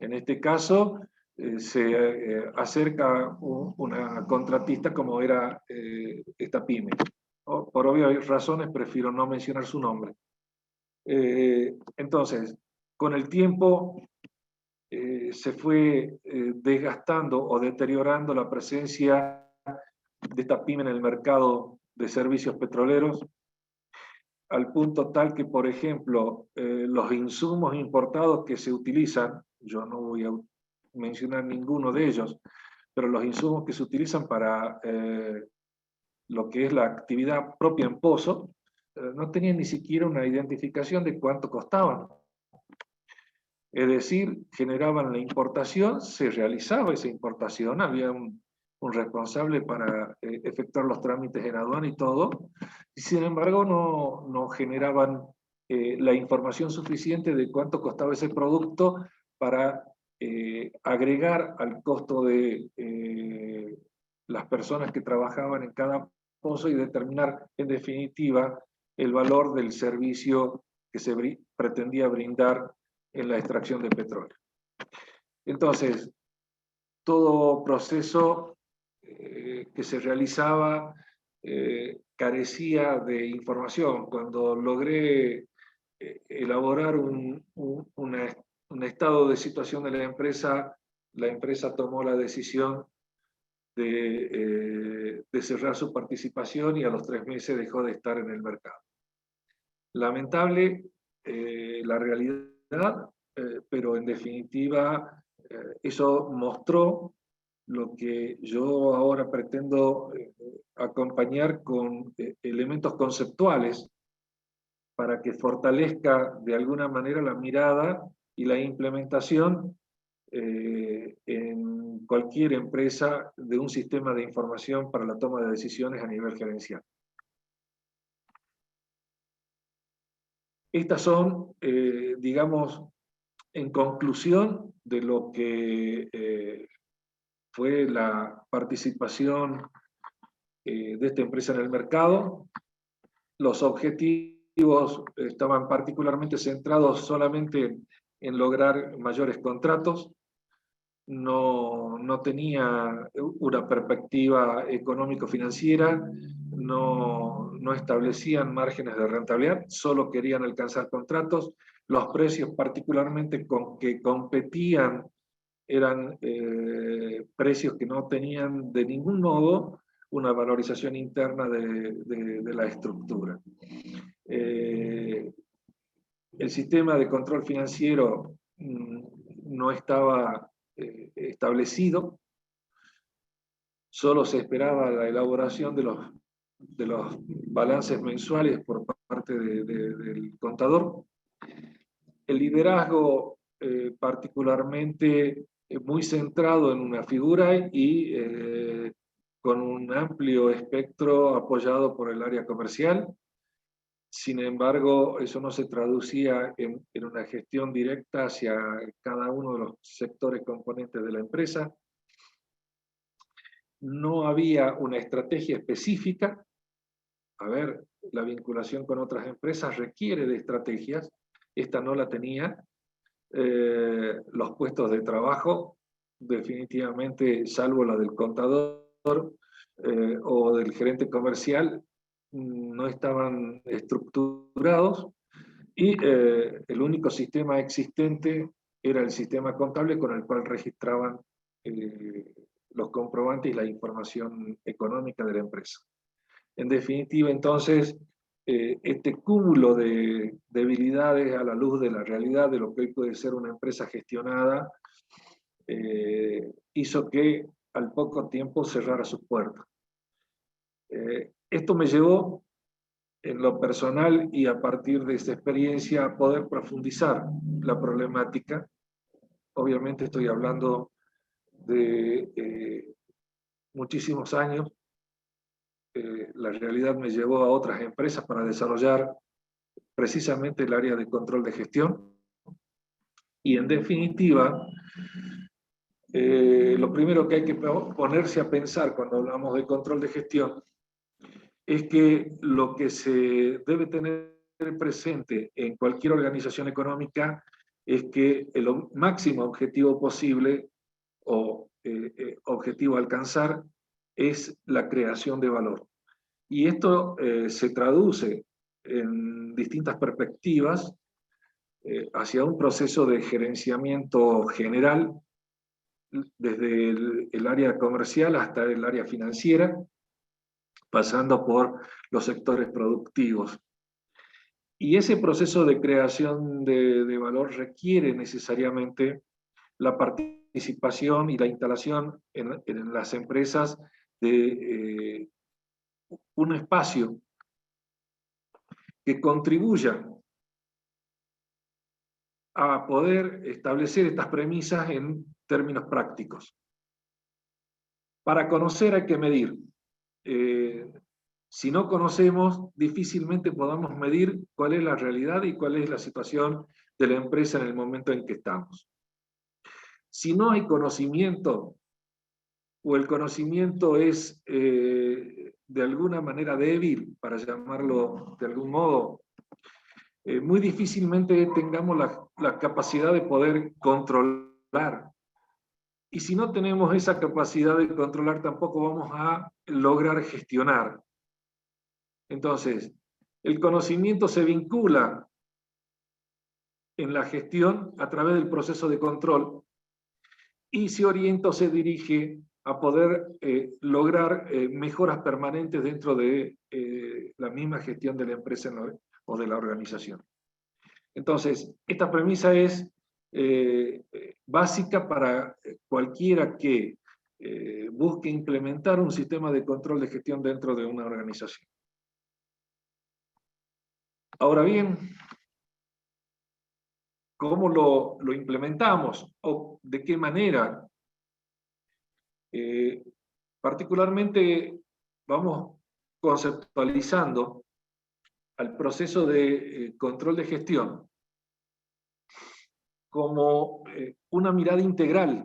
En este caso, se acerca una contratista como era esta pyme. Por obvias razones prefiero no mencionar su nombre. Entonces, con el tiempo se fue desgastando o deteriorando la presencia de esta pyme en el mercado de servicios petroleros, al punto tal que, por ejemplo, los insumos importados que se utilizan, yo no voy a mencionar ninguno de ellos, pero los insumos que se utilizan para lo que es la actividad propia en pozo, no tenían ni siquiera una identificación de cuánto costaban. Es decir, generaban la importación, se realizaba esa importación, había un responsable para efectuar los trámites en aduana y todo, y sin embargo no generaban la información suficiente de cuánto costaba ese producto para agregar al costo de las personas que trabajaban en cada pozo y determinar en definitiva el valor del servicio que se pretendía brindar en la extracción de petróleo. Entonces, todo proceso que se realizaba carecía de información. Cuando logré elaborar un estado de situación de la empresa tomó la decisión de cerrar su participación y a los 3 meses dejó de estar en el mercado. Lamentable la realidad, pero en definitiva eso mostró lo que yo ahora pretendo acompañar con elementos conceptuales para que fortalezca de alguna manera la mirada y la implementación en cualquier empresa de un sistema de información para la toma de decisiones a nivel gerencial. Estas son, digamos, en conclusión de lo que fue la participación de esta empresa en el mercado. Los objetivos estaban particularmente centrados solamente en lograr mayores contratos. No tenía una perspectiva económico-financiera, no establecían márgenes de rentabilidad, solo querían alcanzar contratos. Los precios particularmente con que competían eran precios que no tenían de ningún modo una valorización interna de la estructura. El sistema de control financiero no estaba establecido, solo se esperaba la elaboración de los balances mensuales por parte del contador. El liderazgo particularmente muy centrado en una figura y con un amplio espectro apoyado por el área comercial. Sin embargo, eso no se traducía en una gestión directa hacia cada uno de los sectores componentes de la empresa. No había una estrategia específica a ver, la vinculación con otras empresas requiere de estrategias, esta no la tenía. Los puestos de trabajo, definitivamente, salvo la del contador o del gerente comercial, no estaban estructurados, y el único sistema existente era el sistema contable con el cual registraban los comprobantes y la información económica de la empresa. En definitiva, entonces, este cúmulo de debilidades a la luz de la realidad de lo que hoy puede ser una empresa gestionada, hizo que al poco tiempo cerrara sus puertas. Esto me llevó, en lo personal y a partir de esta experiencia, a poder profundizar la problemática. Obviamente estoy hablando de muchísimos años. La realidad me llevó a otras empresas para desarrollar precisamente el área de control de gestión. Y en definitiva, lo primero que hay que ponerse a pensar cuando hablamos de control de gestión es que lo que se debe tener presente en cualquier organización económica es que el máximo objetivo posible o objetivo a alcanzar es la creación de valor. Y esto se traduce en distintas perspectivas hacia un proceso de gerenciamiento general, desde el área comercial hasta el área financiera, pasando por los sectores productivos. Y ese proceso de creación de valor requiere necesariamente la participación y la instalación en las empresas de un espacio que contribuya a poder establecer estas premisas en términos prácticos. Para conocer hay que medir. Si no conocemos, difícilmente podamos medir cuál es la realidad y cuál es la situación de la empresa en el momento en que estamos. Si no hay conocimiento, o el conocimiento es de alguna manera débil, para llamarlo de algún modo, muy difícilmente tengamos la capacidad de poder controlar. Y si no tenemos esa capacidad de controlar, tampoco vamos a lograr gestionar. Entonces, el conocimiento se vincula en la gestión a través del proceso de control y se orienta o se dirige a poder lograr mejoras permanentes dentro de la misma gestión de la empresa o de la organización. Entonces, esta premisa es básica para cualquiera que busque implementar un sistema de control de gestión dentro de una organización. Ahora bien, ¿cómo lo implementamos? ¿O de qué manera? Particularmente vamos conceptualizando al proceso de control de gestión como una mirada integral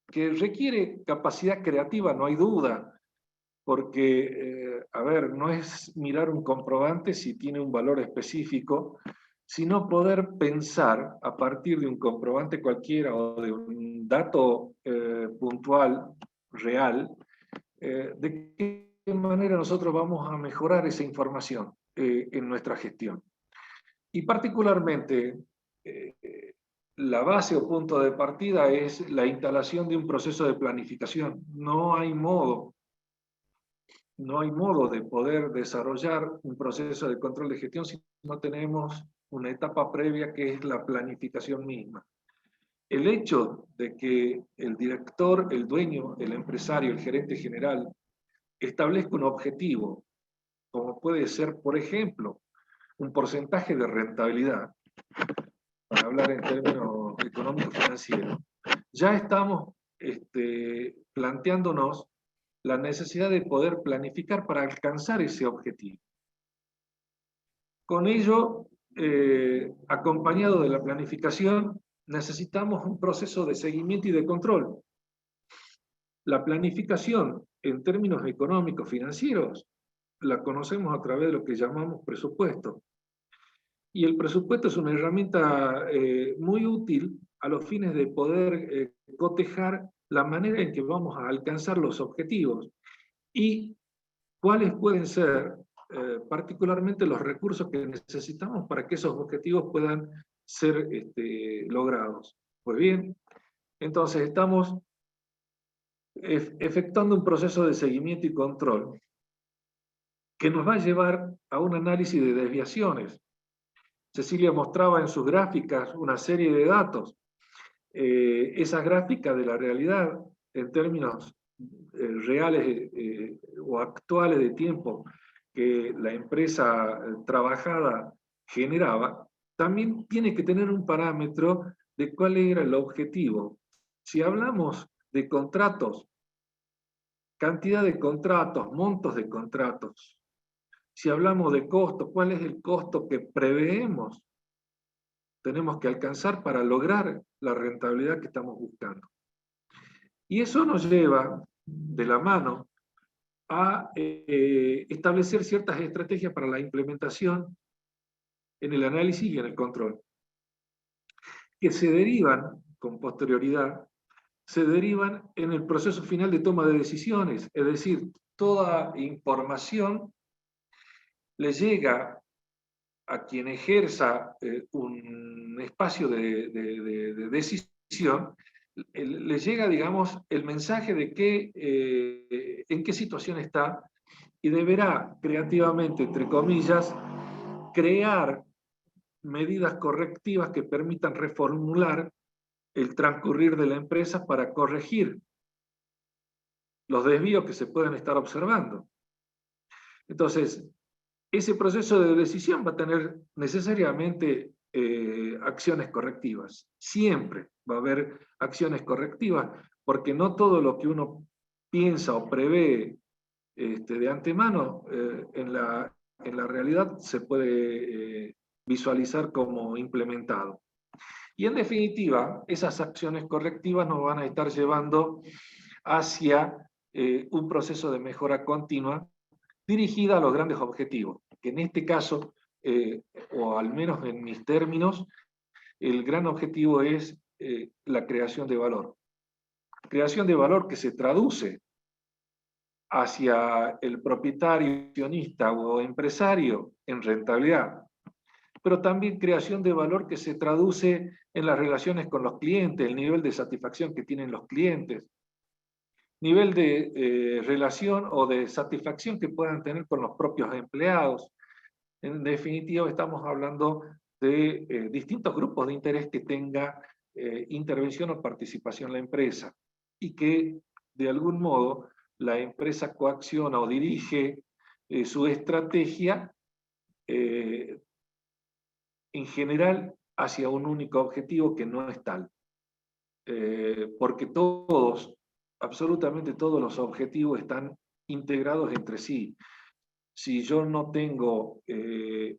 que requiere capacidad creativa, no hay duda, porque, a ver, no es mirar un comprobante si tiene un valor específico, sino poder pensar a partir de un comprobante cualquiera o de un dato puntual, real, de qué manera nosotros vamos a mejorar esa información en nuestra gestión. Y particularmente, la base o punto de partida es la instalación de un proceso de planificación. No hay modo de poder desarrollar un proceso de control de gestión si no tenemos una etapa previa que es la planificación misma. El hecho de que el director, el dueño, el empresario, el gerente general establezca un objetivo, como puede ser, por ejemplo, un porcentaje de rentabilidad, para hablar en términos económicos financieros, ya estamos planteándonos la necesidad de poder planificar para alcanzar ese objetivo. Con ello, acompañado de la planificación, necesitamos un proceso de seguimiento y de control. La planificación, en términos económicos financieros, la conocemos a través de lo que llamamos presupuesto. Y el presupuesto es una herramienta muy útil a los fines de poder cotejar la manera en que vamos a alcanzar los objetivos y cuáles pueden ser particularmente los recursos que necesitamos para que esos objetivos puedan ser logrados. Pues bien, entonces estamos efectuando un proceso de seguimiento y control que nos va a llevar a un análisis de desviaciones. Cecilia mostraba en sus gráficas una serie de datos. Esas gráficas de la realidad en términos reales o actuales de tiempo que la empresa trabajada generaba, también tiene que tener un parámetro de cuál era el objetivo. Si hablamos de contratos, cantidad de contratos, montos de contratos. Si hablamos de costo, ¿cuál es el costo que preveemos? Tenemos que alcanzar para lograr la rentabilidad que estamos buscando. Y eso nos lleva de la mano a establecer ciertas estrategias para la implementación en el análisis y en el control, que se derivan con posterioridad, se derivan en el proceso final de toma de decisiones, es decir, toda información le llega a quien ejerza un espacio de decisión, le llega, digamos, el mensaje de en qué situación está y deberá creativamente, entre comillas, crear medidas correctivas que permitan reformular el transcurrir de la empresa para corregir los desvíos que se pueden estar observando. Entonces, ese proceso de decisión va a tener necesariamente acciones correctivas. Siempre va a haber acciones correctivas, porque no todo lo que uno piensa o prevé de antemano en la realidad se puede visualizar como implementado. Y en definitiva, esas acciones correctivas nos van a estar llevando hacia un proceso de mejora continua dirigida a los grandes objetivos, que en este caso, o al menos en mis términos, el gran objetivo es la creación de valor. Creación de valor que se traduce hacia el propietario, accionista o empresario en rentabilidad, pero también creación de valor que se traduce en las relaciones con los clientes, el nivel de satisfacción que tienen los clientes, nivel de relación o de satisfacción que puedan tener con los propios empleados. En definitiva, estamos hablando de distintos grupos de interés que tenga intervención o participación en la empresa y que, de algún modo, la empresa coacciona o dirige su estrategia en general hacia un único objetivo que no es tal. Porque todos, absolutamente todos los objetivos están integrados entre sí. Si yo no tengo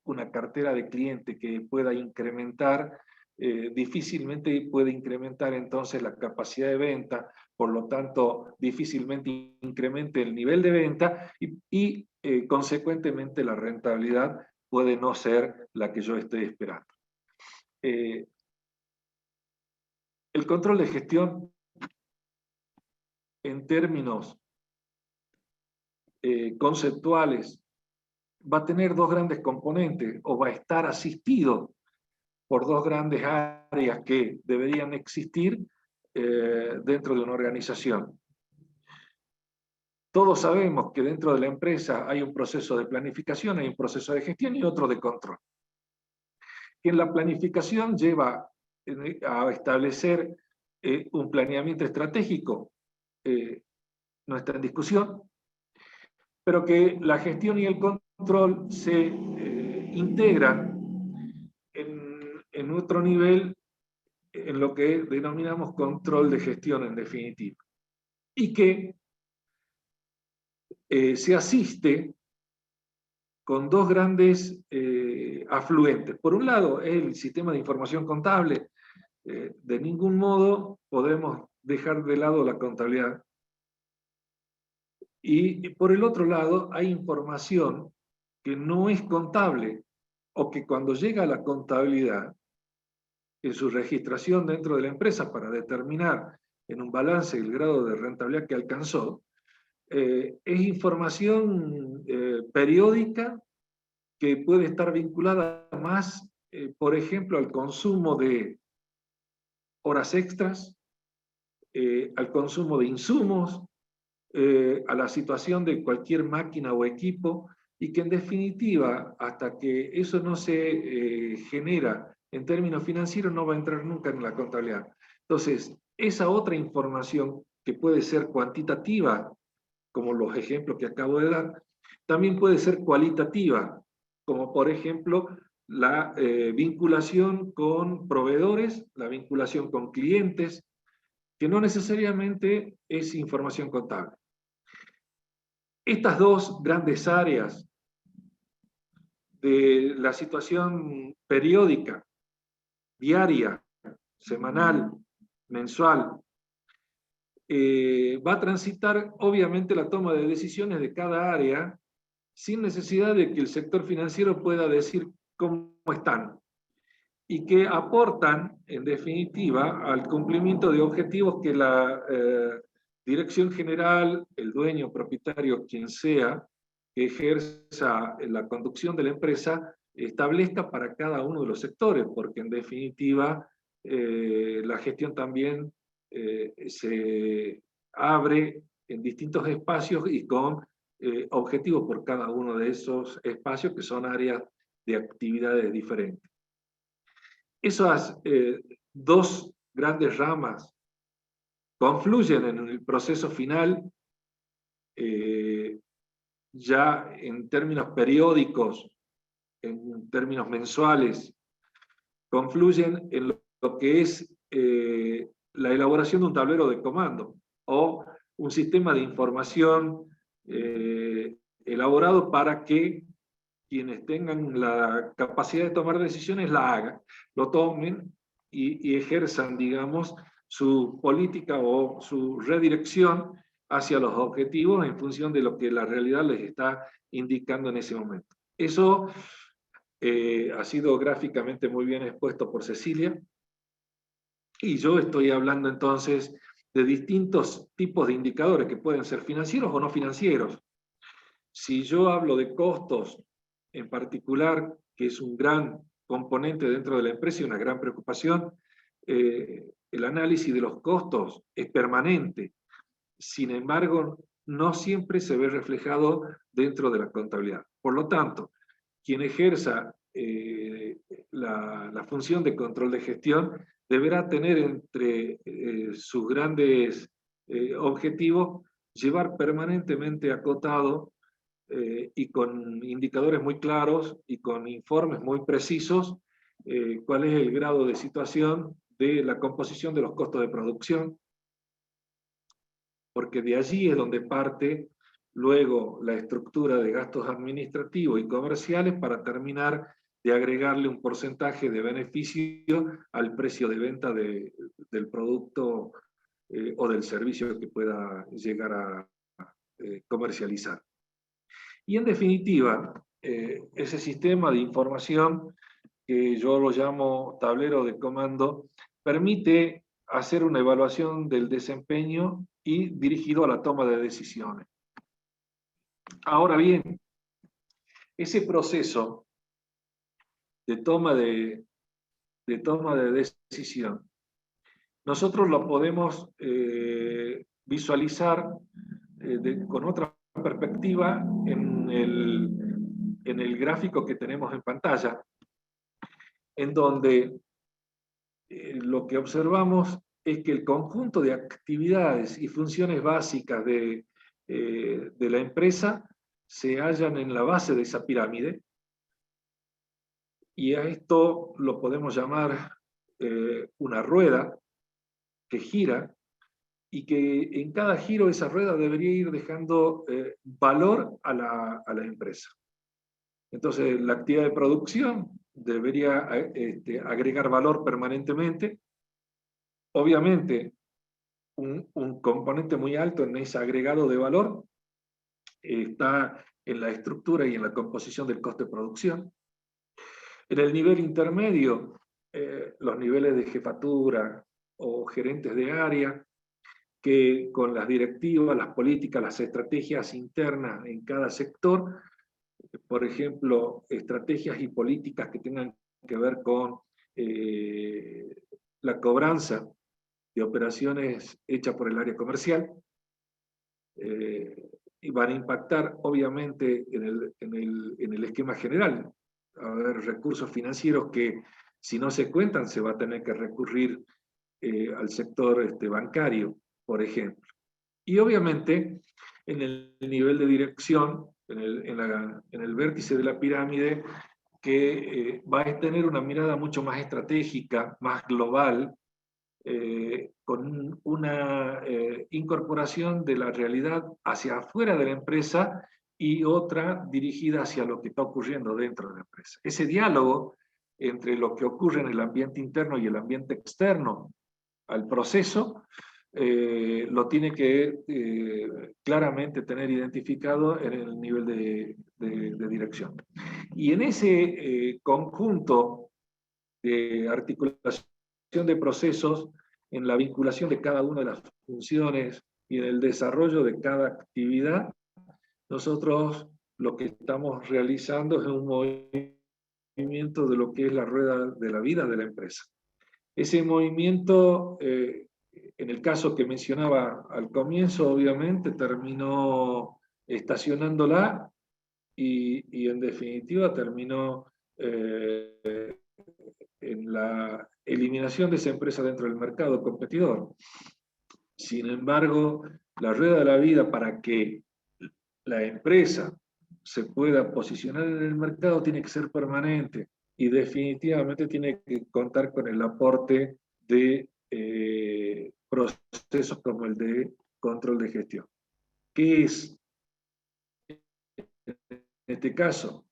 una cartera de cliente que pueda incrementar, difícilmente puede incrementar entonces la capacidad de venta, por lo tanto difícilmente incremente el nivel de venta y consecuentemente la rentabilidad puede no ser la que yo esté esperando. El control de gestión en términos conceptuales va a tener dos grandes componentes o va a estar asistido por dos grandes áreas que deberían existir dentro de una organización. Todos sabemos que dentro de la empresa hay un proceso de planificación, hay un proceso de gestión y otro de control. En la planificación lleva a establecer un planeamiento estratégico, no está en discusión, pero que la gestión y el control se integran en otro nivel, en lo que denominamos control de gestión en definitiva, y que se asiste con dos grandes afluentes. Por un lado, el sistema de información contable. De ningún modo podemos dejar de lado la contabilidad. Y por el otro lado, hay información que no es contable, o que cuando llega a la contabilidad, en su registración dentro de la empresa para determinar en un balance el grado de rentabilidad que alcanzó, es información periódica que puede estar vinculada más, por ejemplo, al consumo de horas extras, al consumo de insumos, a la situación de cualquier máquina o equipo, y que en definitiva, hasta que eso no se genera en términos financieros, no va a entrar nunca en la contabilidad. Entonces, esa otra información que puede ser cuantitativa, como los ejemplos que acabo de dar, también puede ser cualitativa, como por ejemplo la vinculación con proveedores, la vinculación con clientes, que no necesariamente es información contable. Estas dos grandes áreas de la situación periódica, diaria, semanal, mensual, va a transitar obviamente la toma de decisiones de cada área sin necesidad de que el sector financiero pueda decir cómo están, y que aportan, en definitiva, al cumplimiento de objetivos que la dirección general, el dueño, propietario, quien sea, que ejerza la conducción de la empresa, establezca para cada uno de los sectores, porque en definitiva la gestión también se abre en distintos espacios y con objetivos por cada uno de esos espacios, que son áreas de actividades diferentes. Esas dos grandes ramas confluyen en el proceso final, ya en términos periódicos, en términos mensuales, confluyen en lo que es la elaboración de un tablero de comando o un sistema de información elaborado para que quienes tengan la capacidad de tomar decisiones la hagan, lo tomen y ejerzan, digamos, su política o su redirección hacia los objetivos en función de lo que la realidad les está indicando en ese momento. Eso ha sido gráficamente muy bien expuesto por Cecilia, y yo estoy hablando entonces de distintos tipos de indicadores que pueden ser financieros o no financieros. Si yo hablo de costos en particular, que es un gran componente dentro de la empresa y una gran preocupación, el análisis de los costos es permanente. Sin embargo, no siempre se ve reflejado dentro de la contabilidad. Por lo tanto, quien ejerza la función de control de gestión deberá tener entre sus grandes objetivos llevar permanentemente acotado y con indicadores muy claros y con informes muy precisos cuál es el grado de situación de la composición de los costos de producción, porque de allí es donde parte luego la estructura de gastos administrativos y comerciales para terminar de agregarle un porcentaje de beneficio al precio de venta del producto o del servicio que pueda llegar a comercializar. Y en definitiva, ese sistema de información, que yo lo llamo tablero de comando, permite hacer una evaluación del desempeño y dirigido a la toma de decisiones. Ahora bien, ese proceso de toma de decisión, nosotros lo podemos visualizar con otra perspectiva en el gráfico que tenemos en pantalla, en donde lo que observamos es que el conjunto de actividades y funciones básicas de la empresa se hallan en la base de esa pirámide, y a esto lo podemos llamar una rueda que gira, y que en cada giro esa rueda debería ir dejando valor a la empresa. Entonces, la actividad de producción debería agregar valor permanentemente. Obviamente, un componente muy alto en ese agregado de valor está en la estructura y en la composición del coste de producción. En el nivel intermedio, los niveles de jefatura o gerentes de área, que con las directivas, las políticas, las estrategias internas en cada sector, por ejemplo, estrategias y políticas que tengan que ver con la cobranza de operaciones hechas por el área comercial, y van a impactar obviamente en el esquema general. Va a haber recursos financieros que, si no se cuentan, se va a tener que recurrir al sector bancario, por ejemplo. Y obviamente, en el nivel de dirección, en el vértice de la pirámide, que va a tener una mirada mucho más estratégica, más global, con una incorporación de la realidad hacia afuera de la empresa y otra dirigida hacia lo que está ocurriendo dentro de la empresa. Ese diálogo entre lo que ocurre en el ambiente interno y el ambiente externo al proceso, lo tiene que claramente tener identificado en el nivel de dirección. Y en ese conjunto de articulación de procesos, en la vinculación de cada una de las funciones y en el desarrollo de cada actividad, nosotros lo que estamos realizando es un movimiento de lo que es la rueda de la vida de la empresa. Ese movimiento, en el caso que mencionaba al comienzo, obviamente terminó estacionándola y en definitiva terminó en la eliminación de esa empresa dentro del mercado competidor. Sin embargo, la rueda de la vida, para que la empresa se pueda posicionar en el mercado, tiene que ser permanente y definitivamente tiene que contar con el aporte de procesos como el de control de gestión. ¿Qué es, en este caso?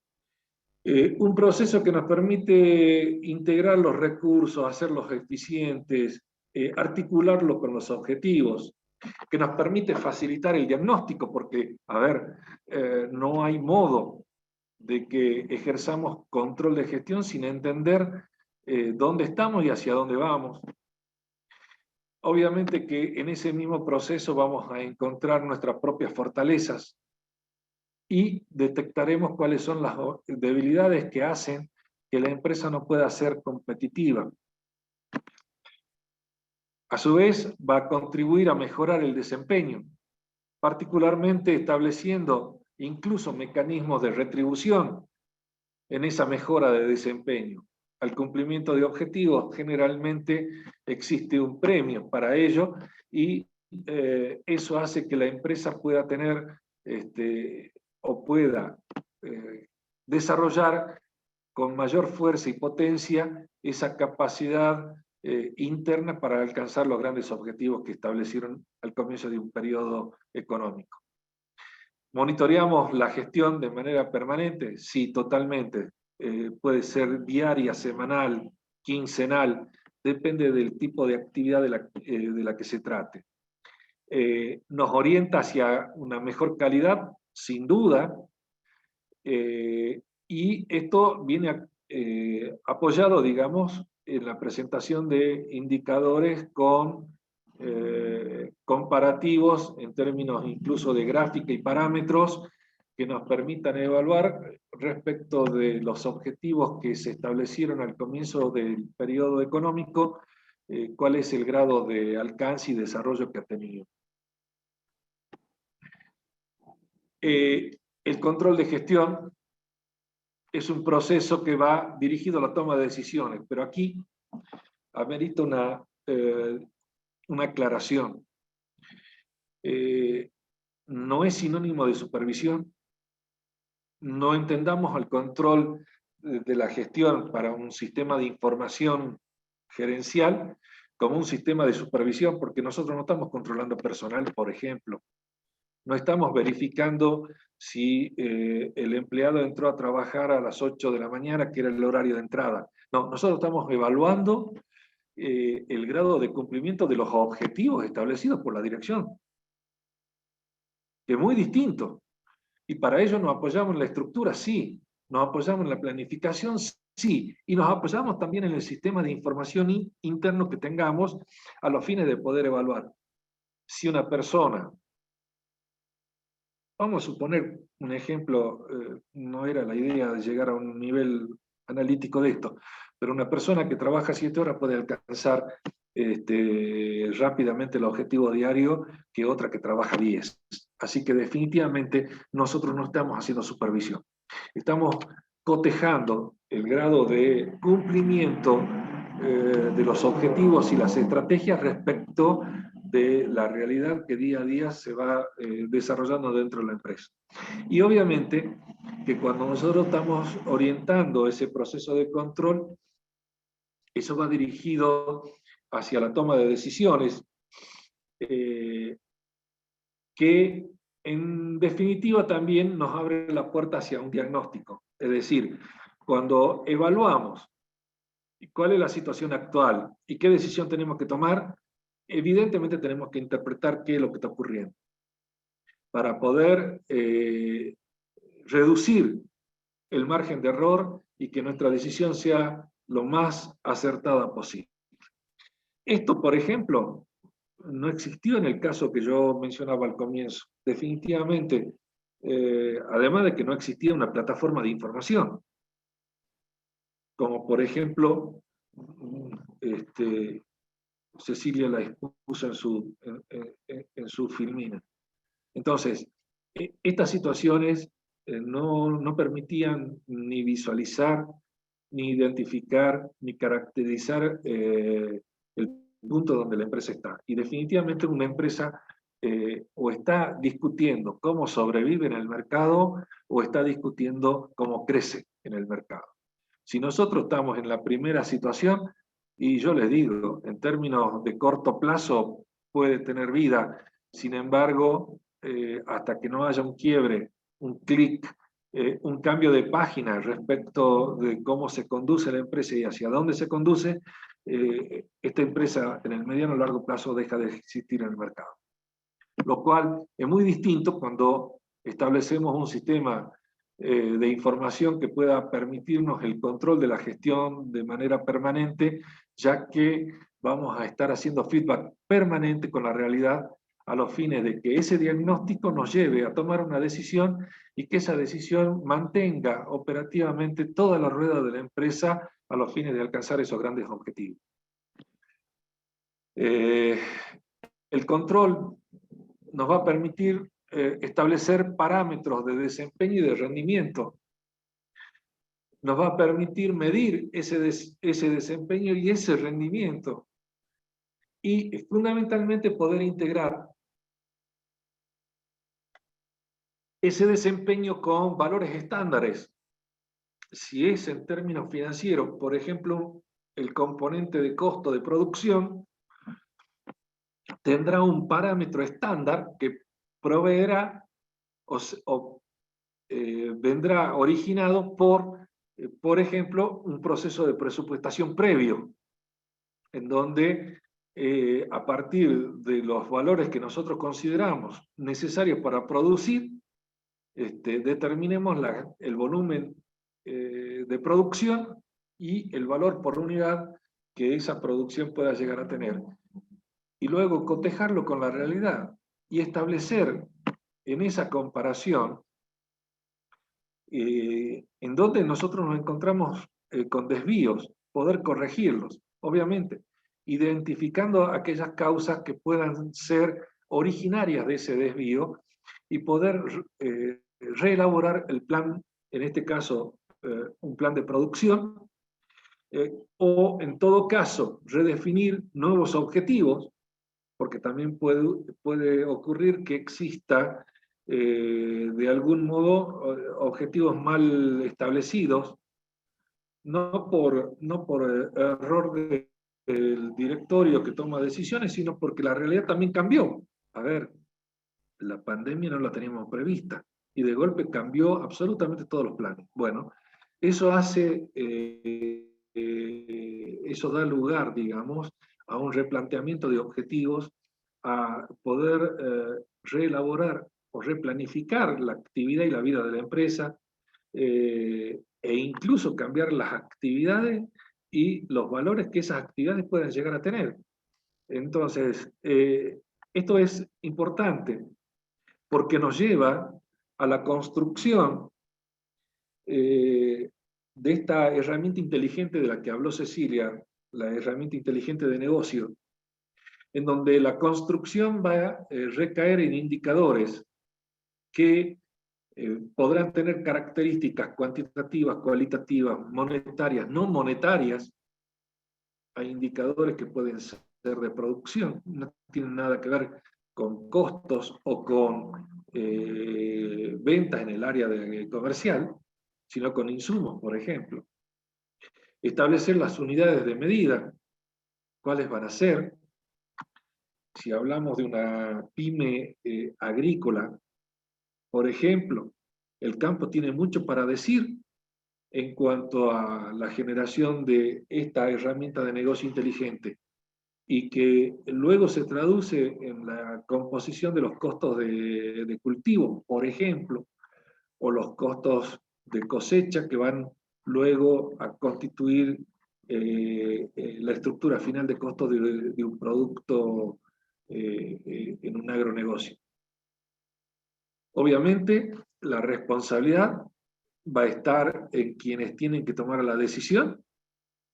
Un proceso que nos permite integrar los recursos, hacerlos eficientes, articularlos con los objetivos, que nos permite facilitar el diagnóstico, porque, a ver, no hay modo de que ejerzamos control de gestión sin entender dónde estamos y hacia dónde vamos. Obviamente que en ese mismo proceso vamos a encontrar nuestras propias fortalezas y detectaremos cuáles son las debilidades que hacen que la empresa no pueda ser competitiva. A su vez, va a contribuir a mejorar el desempeño, particularmente estableciendo incluso mecanismos de retribución en esa mejora de desempeño. Al cumplimiento de objetivos generalmente existe un premio para ello y eso hace que la empresa pueda tener o pueda desarrollar con mayor fuerza y potencia esa capacidad interna para alcanzar los grandes objetivos que establecieron al comienzo de un periodo económico. ¿Monitoreamos la gestión de manera permanente? Sí, totalmente. Puede ser diaria, semanal, quincenal, depende del tipo de actividad de la que se trate. Nos orienta hacia una mejor calidad, sin duda, y esto viene apoyado, digamos, en la presentación de indicadores con comparativos en términos incluso de gráfica y parámetros que nos permitan evaluar respecto de los objetivos que se establecieron al comienzo del periodo económico, cuál es el grado de alcance y desarrollo que ha tenido. El control de gestión es un proceso que va dirigido a la toma de decisiones, pero aquí amerita una aclaración. No es sinónimo de supervisión. No entendamos el control de la gestión para un sistema de información gerencial como un sistema de supervisión, porque nosotros no estamos controlando personal, por ejemplo. No estamos verificando si el empleado entró a trabajar a las 8 de la mañana, que era el horario de entrada. No, nosotros estamos evaluando el grado de cumplimiento de los objetivos establecidos por la dirección, que es muy distinto. Y para ello nos apoyamos en la estructura, sí. Nos apoyamos en la planificación, sí. Y nos apoyamos también en el sistema de información interno que tengamos a los fines de poder evaluar. Si una persona, vamos a suponer un ejemplo, no era la idea de llegar a un nivel analítico de esto, pero una persona que trabaja 7 horas puede alcanzar rápidamente el objetivo diario que otra que trabaja 10. Así que definitivamente nosotros no estamos haciendo supervisión. Estamos cotejando el grado de cumplimiento de los objetivos y las estrategias respecto de la realidad que día a día se va desarrollando dentro de la empresa. Y obviamente que cuando nosotros estamos orientando ese proceso de control, eso va dirigido hacia la toma de decisiones, que en definitiva también nos abre la puerta hacia un diagnóstico. Es decir, cuando evaluamos cuál es la situación actual y qué decisión tenemos que tomar, evidentemente tenemos que interpretar qué es lo que está ocurriendo para poder reducir el margen de error y que nuestra decisión sea lo más acertada posible. Esto, por ejemplo, no existió en el caso que yo mencionaba al comienzo. Definitivamente, además de que no existía una plataforma de información, como por ejemplo, Cecilia la expuso en su filmina. Entonces, estas situaciones no permitían ni visualizar, ni identificar, ni caracterizar el punto donde la empresa está. Y definitivamente una empresa o está discutiendo cómo sobrevive en el mercado o está discutiendo cómo crece en el mercado. Si nosotros estamos en la primera situación, y yo les digo, en términos de corto plazo puede tener vida, sin embargo, hasta que no haya un quiebre, un clic, un cambio de página respecto de cómo se conduce la empresa y hacia dónde se conduce, esta empresa en el mediano o largo plazo deja de existir en el mercado. Lo cual es muy distinto cuando establecemos un sistema de información que pueda permitirnos el control de la gestión de manera permanente, ya que vamos a estar haciendo feedback permanente con la realidad a los fines de que ese diagnóstico nos lleve a tomar una decisión y que esa decisión mantenga operativamente toda la rueda de la empresa a los fines de alcanzar esos grandes objetivos. El control nos va a permitir establecer parámetros de desempeño y de rendimiento. Nos va a permitir medir ese desempeño y ese rendimiento. Y fundamentalmente poder integrar ese desempeño con valores estándares. Si es en términos financieros, por ejemplo, el componente de costo de producción tendrá un parámetro estándar que proveerá vendrá originado por ejemplo, un proceso de presupuestación previo, en donde a partir de los valores que nosotros consideramos necesarios para producir, determinemos el volumen de producción y el valor por unidad que esa producción pueda llegar a tener. Y luego cotejarlo con la realidad y establecer en esa comparación en donde nosotros nos encontramos con desvíos, poder corregirlos, obviamente, identificando aquellas causas que puedan ser originarias de ese desvío y poder reelaborar el plan, en este caso un plan de producción, o en todo caso redefinir nuevos objetivos, porque también puede ocurrir que exista de algún modo objetivos mal establecidos, no por error del directorio que toma decisiones, sino porque la realidad también cambió. A ver, la pandemia no la teníamos prevista y de golpe cambió absolutamente todos los planes. Bueno, eso hace, eso da lugar, digamos, a un replanteamiento de objetivos, a poder reelaborar o replanificar la actividad y la vida de la empresa, e incluso cambiar las actividades y los valores que esas actividades puedan llegar a tener. Entonces, esto es importante porque nos lleva a la construcción de esta herramienta inteligente de la que habló Cecilia, la herramienta inteligente de negocio, en donde la construcción va a recaer en indicadores que podrán tener características cuantitativas, cualitativas, monetarias, no monetarias. Hay indicadores que pueden ser de producción, no tienen nada que ver con costos o con ventas en el área comercial, sino con insumos, por ejemplo. Establecer las unidades de medida, cuáles van a ser. Si hablamos de una pyme agrícola, por ejemplo, el campo tiene mucho para decir en cuanto a la generación de esta herramienta de negocio inteligente y que luego se traduce en la composición de los costos de cultivo, por ejemplo, o los costos de cosecha que van luego a constituir la estructura final de costos de un producto en un agronegocio. Obviamente, la responsabilidad va a estar en quienes tienen que tomar la decisión.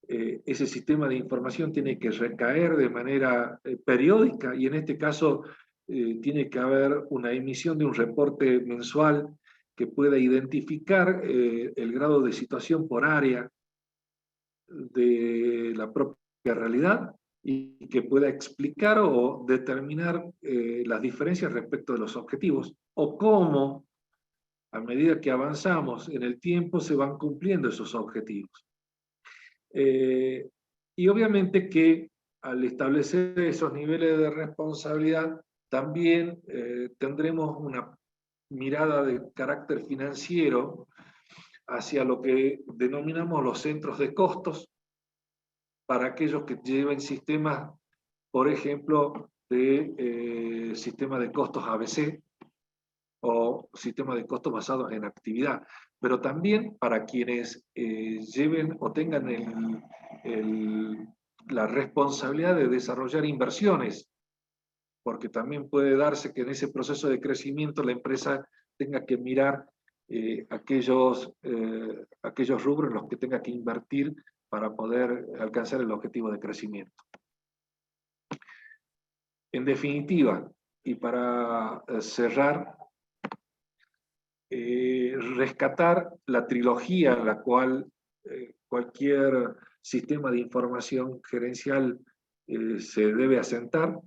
Ese sistema de información tiene que recaer de manera periódica y en este caso tiene que haber una emisión de un reporte mensual que pueda identificar el grado de situación por área de la propia realidad y que pueda explicar o determinar las diferencias respecto de los objetivos o cómo, a medida que avanzamos en el tiempo, se van cumpliendo esos objetivos. Y obviamente que al establecer esos niveles de responsabilidad, también tendremos una mirada de carácter financiero hacia lo que denominamos los centros de costos, para aquellos que lleven sistemas, por ejemplo, de sistema de costos ABC o sistema de costos basados en actividad, pero también para quienes lleven o tengan la responsabilidad de desarrollar inversiones, porque también puede darse que en ese proceso de crecimiento la empresa tenga que mirar aquellos rubros en los que tenga que invertir para poder alcanzar el objetivo de crecimiento. En definitiva, y para cerrar, rescatar la trilogía en la cual cualquier sistema de información gerencial se debe asentar,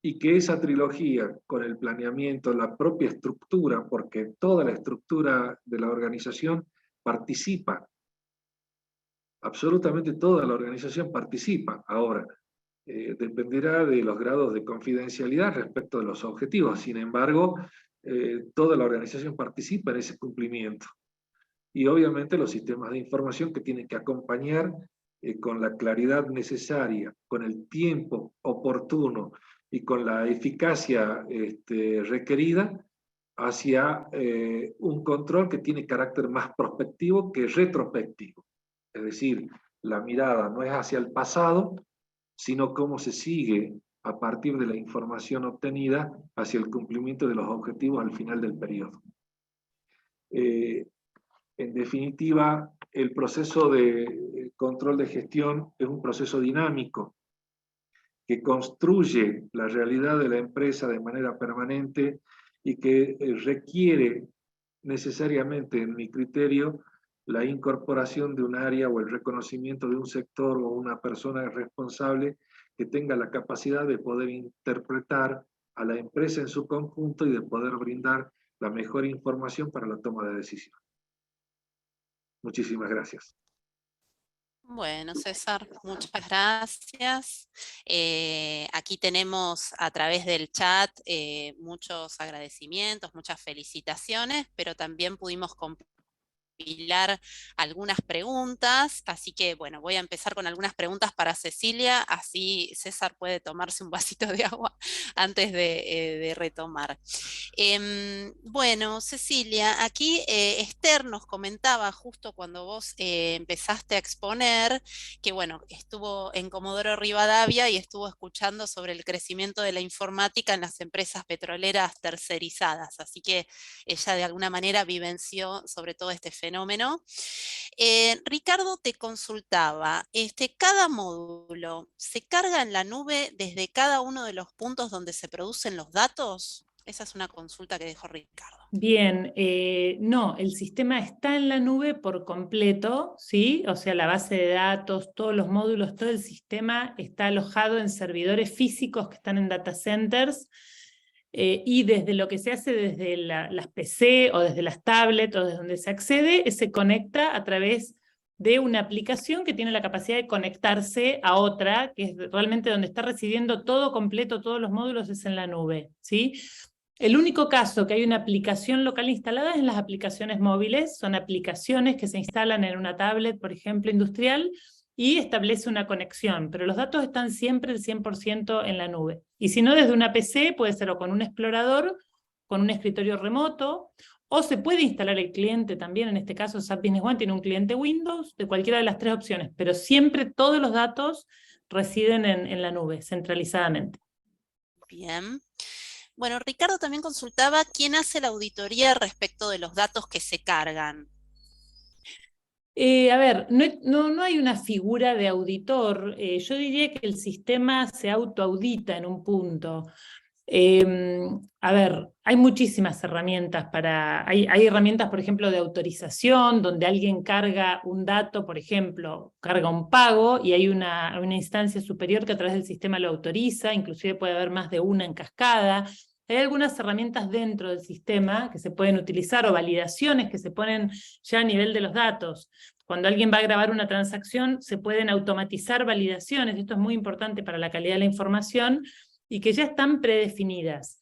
y que esa trilogía, con el planeamiento, la propia estructura, porque toda la estructura de la organización participa, absolutamente toda la organización participa. Ahora, dependerá de los grados de confidencialidad respecto de los objetivos. Sin embargo, toda la organización participa en ese cumplimiento. Y obviamente los sistemas de información que tienen que acompañar con la claridad necesaria, con el tiempo oportuno y con la eficacia requerida hacia un control que tiene carácter más prospectivo que retrospectivo. Es decir, la mirada no es hacia el pasado, sino cómo se sigue a partir de la información obtenida hacia el cumplimiento de los objetivos al final del periodo. En definitiva, el proceso de control de gestión es un proceso dinámico que construye la realidad de la empresa de manera permanente y que requiere necesariamente, en mi criterio, la incorporación de un área o el reconocimiento de un sector o una persona responsable que tenga la capacidad de poder interpretar a la empresa en su conjunto y de poder brindar la mejor información para la toma de decisión. Muchísimas gracias. Bueno, César, muchas gracias. Aquí tenemos a través del chat muchos agradecimientos, muchas felicitaciones, pero también pudimos compartir recopilar algunas preguntas, así que bueno, voy a empezar con algunas preguntas para Cecilia, así César puede tomarse un vasito de agua antes de retomar. Bueno, Cecilia, aquí Esther nos comentaba justo cuando vos empezaste a exponer que bueno, estuvo en Comodoro Rivadavia y estuvo escuchando sobre el crecimiento de la informática en las empresas petroleras tercerizadas, así que ella de alguna manera vivenció sobre todo este fenómeno. Ricardo te consultaba, ¿cada módulo se carga en la nube desde cada uno de los puntos donde se producen los datos? Esa es una consulta que dejó Ricardo. Bien, no, el sistema está en la nube por completo, ¿sí? O sea, la base de datos, todos los módulos, todo el sistema está alojado en servidores físicos que están en data centers, y desde lo que se hace desde las PC o desde las tablets o desde donde se accede, se conecta a través de una aplicación que tiene la capacidad de conectarse a otra, que es realmente donde está residiendo todo completo, todos los módulos es en la nube, ¿sí? El único caso que hay una aplicación local instalada es en las aplicaciones móviles, son aplicaciones que se instalan en una tablet, por ejemplo, industrial, y establece una conexión, pero los datos están siempre el 100% en la nube. Y si no, desde una PC puede ser o con un explorador, con un escritorio remoto, o se puede instalar el cliente también, en este caso SAP Business One tiene un cliente Windows, de cualquiera de las tres opciones, pero siempre todos los datos residen en la nube, centralizadamente. Bien. Bueno, Ricardo también consultaba quién hace la auditoría respecto de los datos que se cargan. A ver, no hay una figura de auditor. Yo diría que el sistema se autoaudita en un punto. A ver, hay muchísimas herramientas hay herramientas, por ejemplo, de autorización, donde alguien carga un dato, por ejemplo, carga un pago, y hay una instancia superior que a través del sistema lo autoriza, inclusive puede haber más de una en cascada. Hay algunas herramientas dentro del sistema que se pueden utilizar, o validaciones que se ponen ya a nivel de los datos. Cuando alguien va a grabar una transacción, se pueden automatizar validaciones, esto es muy importante para la calidad de la información, y que ya están predefinidas.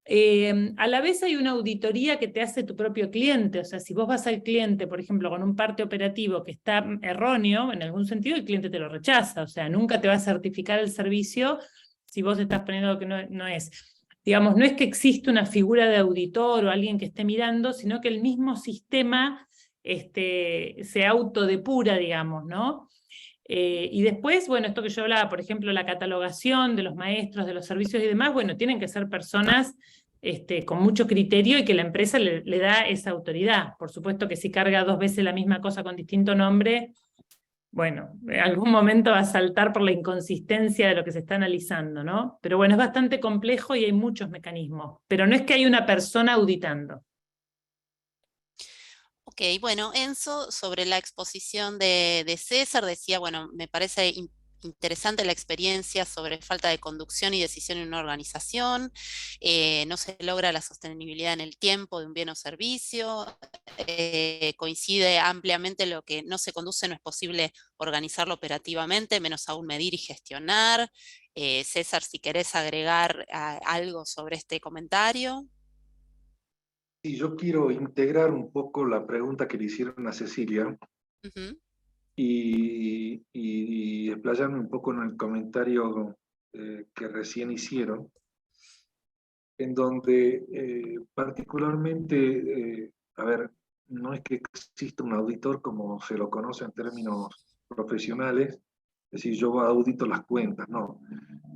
A la vez hay una auditoría que te hace tu propio cliente, o sea, si vos vas al cliente, por ejemplo, con un parte operativo que está erróneo, en algún sentido el cliente te lo rechaza, o sea, nunca te va a certificar el servicio si vos estás poniendo lo que no es. Digamos, no es que existe una figura de auditor o alguien que esté mirando, sino que el mismo sistema se autodepura, digamos, ¿no? Y después, bueno, esto que yo hablaba, por ejemplo, la catalogación de los maestros, de los servicios y demás, bueno, tienen que ser personas con mucho criterio y que la empresa le da esa autoridad. Por supuesto que si carga 2 veces la misma cosa con distinto nombre, bueno, en algún momento va a saltar por la inconsistencia de lo que se está analizando, ¿no? Pero bueno, es bastante complejo y hay muchos mecanismos, pero no es que hay una persona auditando. Ok, bueno, Enzo, sobre la exposición de César, decía, bueno, me parece interesante la experiencia sobre falta de conducción y decisión en una organización, no se logra la sostenibilidad en el tiempo de un bien o servicio, coincide ampliamente lo que no se conduce, no es posible organizarlo operativamente, menos aún medir y gestionar. César, si querés agregar algo sobre este comentario. Y yo quiero integrar un poco la pregunta que le hicieron a Cecilia. Uh-huh. y explayarme un poco en el comentario que recién hicieron, en donde particularmente, a ver, no es que exista un auditor como se lo conoce en términos profesionales, es decir, yo audito las cuentas, no.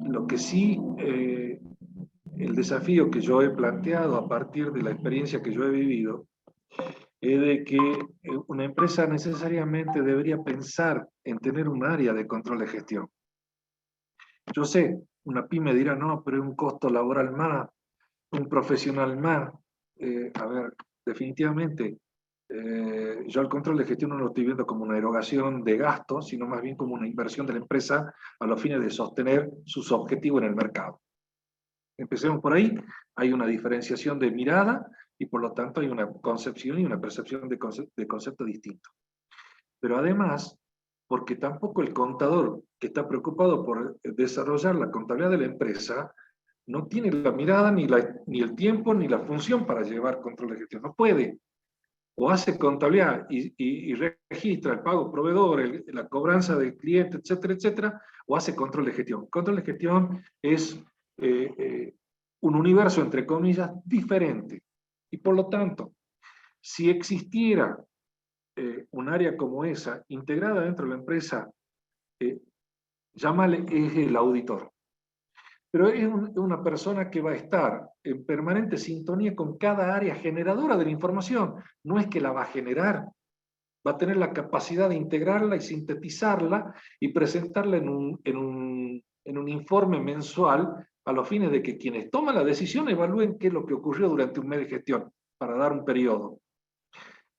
Lo que sí, el desafío que yo he planteado a partir de la experiencia que yo he vivido, es de que una empresa necesariamente debería pensar en tener un área de control de gestión. Yo sé, una pyme dirá, no, pero es un costo laboral más, un profesional más. A ver, definitivamente, yo el control de gestión no lo estoy viendo como una erogación de gastos, sino más bien como una inversión de la empresa a los fines de sostener sus objetivos en el mercado. Empecemos por ahí, hay una diferenciación de mirada y por lo tanto hay una concepción y una percepción de concepto distinto. Pero además, porque tampoco el contador que está preocupado por desarrollar la contabilidad de la empresa no tiene la mirada, ni el tiempo, ni la función para llevar control de gestión. No puede. o hace contabilidad y registra el pago proveedor, la cobranza del cliente, etcétera, etcétera, o hace control de gestión. Control de gestión es un universo, entre comillas, diferente. Y por lo tanto, si existiera un área como esa, integrada dentro de la empresa, llámale es el auditor. Pero es una persona que va a estar en permanente sintonía con cada área generadora de la información. No es que la va a generar, va a tener la capacidad de integrarla y sintetizarla y presentarla en un informe mensual a los fines de que quienes toman la decisión evalúen qué es lo que ocurrió durante un mes de gestión, para dar un periodo.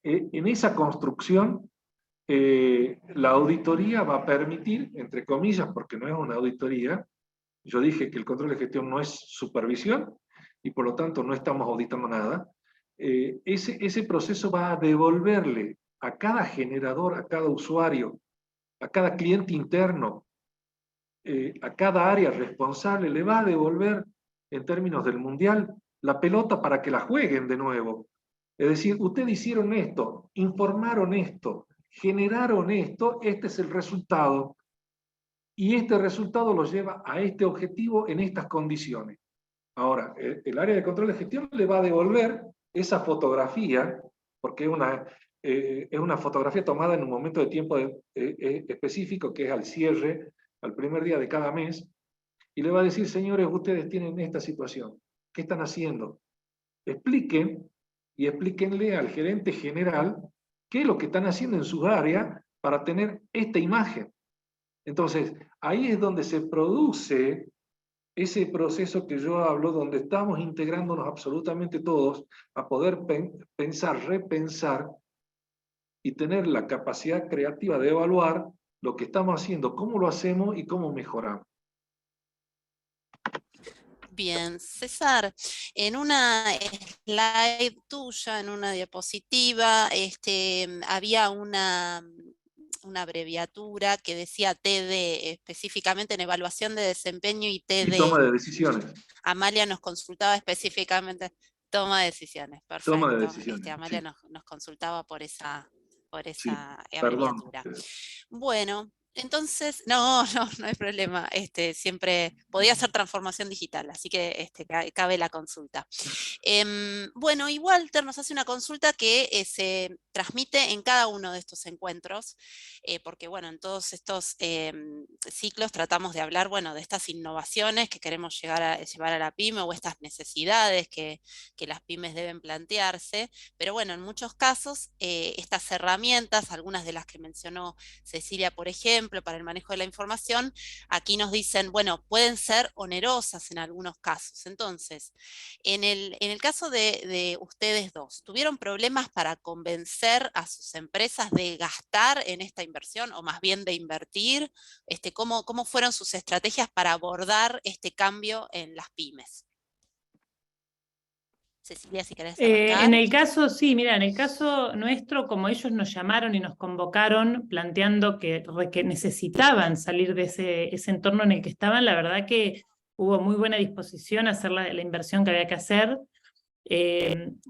En esa construcción, la auditoría va a permitir, entre comillas, porque no es una auditoría, yo dije que el control de gestión no es supervisión y por lo tanto no estamos auditando nada. Ese proceso va a devolverle a cada generador, a cada usuario, a cada cliente interno, a cada área responsable, le va a devolver, en términos del mundial, la pelota para que la jueguen de nuevo. Es decir, ustedes hicieron esto, informaron esto, generaron esto, este es el resultado. Y este resultado los lleva a este objetivo en estas condiciones. Ahora, el área de control de gestión le va a devolver esa fotografía, porque es una fotografía tomada en un momento de tiempo específico, que es al cierre, al primer día de cada mes, y le va a decir, señores, ustedes tienen esta situación, ¿qué están haciendo? Expliquen, y explíquenle al gerente general qué es lo que están haciendo en sus áreas para tener esta imagen. Entonces, ahí es donde se produce ese proceso que yo hablo, donde estamos integrándonos absolutamente todos a poder pensar, repensar y tener la capacidad creativa de evaluar lo que estamos haciendo, cómo lo hacemos y cómo mejoramos. Bien, César, en una slide tuya, en una diapositiva, había una abreviatura que decía TD, específicamente en evaluación de desempeño y TD. Y toma de decisiones. Amalia nos consultaba específicamente, toma de decisiones, perfecto. Toma de decisiones, Amalia sí. nos consultaba por esa Sí, abreviatura. perdón. Bueno, entonces, no hay problema. Siempre podía ser transformación digital, así que cabe la consulta. Bueno, y Walter nos hace una consulta que se transmite en cada uno de estos encuentros, porque bueno, en todos estos ciclos tratamos de hablar, bueno, de estas innovaciones que queremos llevar a la pyme, o estas necesidades que las pymes deben plantearse, pero bueno, en muchos casos estas herramientas, algunas de las que mencionó Cecilia, por ejemplo, para el manejo de la información, aquí nos dicen, bueno, pueden ser onerosas en algunos casos. Entonces, en el caso de ustedes dos, ¿tuvieron problemas para convencer a sus empresas de gastar en esta inversión, o más bien de invertir? ¿Cómo fueron sus estrategias para abordar este cambio en las pymes? Cecilia, si querés arrancar. En el caso, sí, mira, en el caso nuestro, como ellos nos llamaron y nos convocaron planteando que necesitaban salir de ese entorno en el que estaban, la verdad que hubo muy buena disposición a hacer la inversión que había que hacer.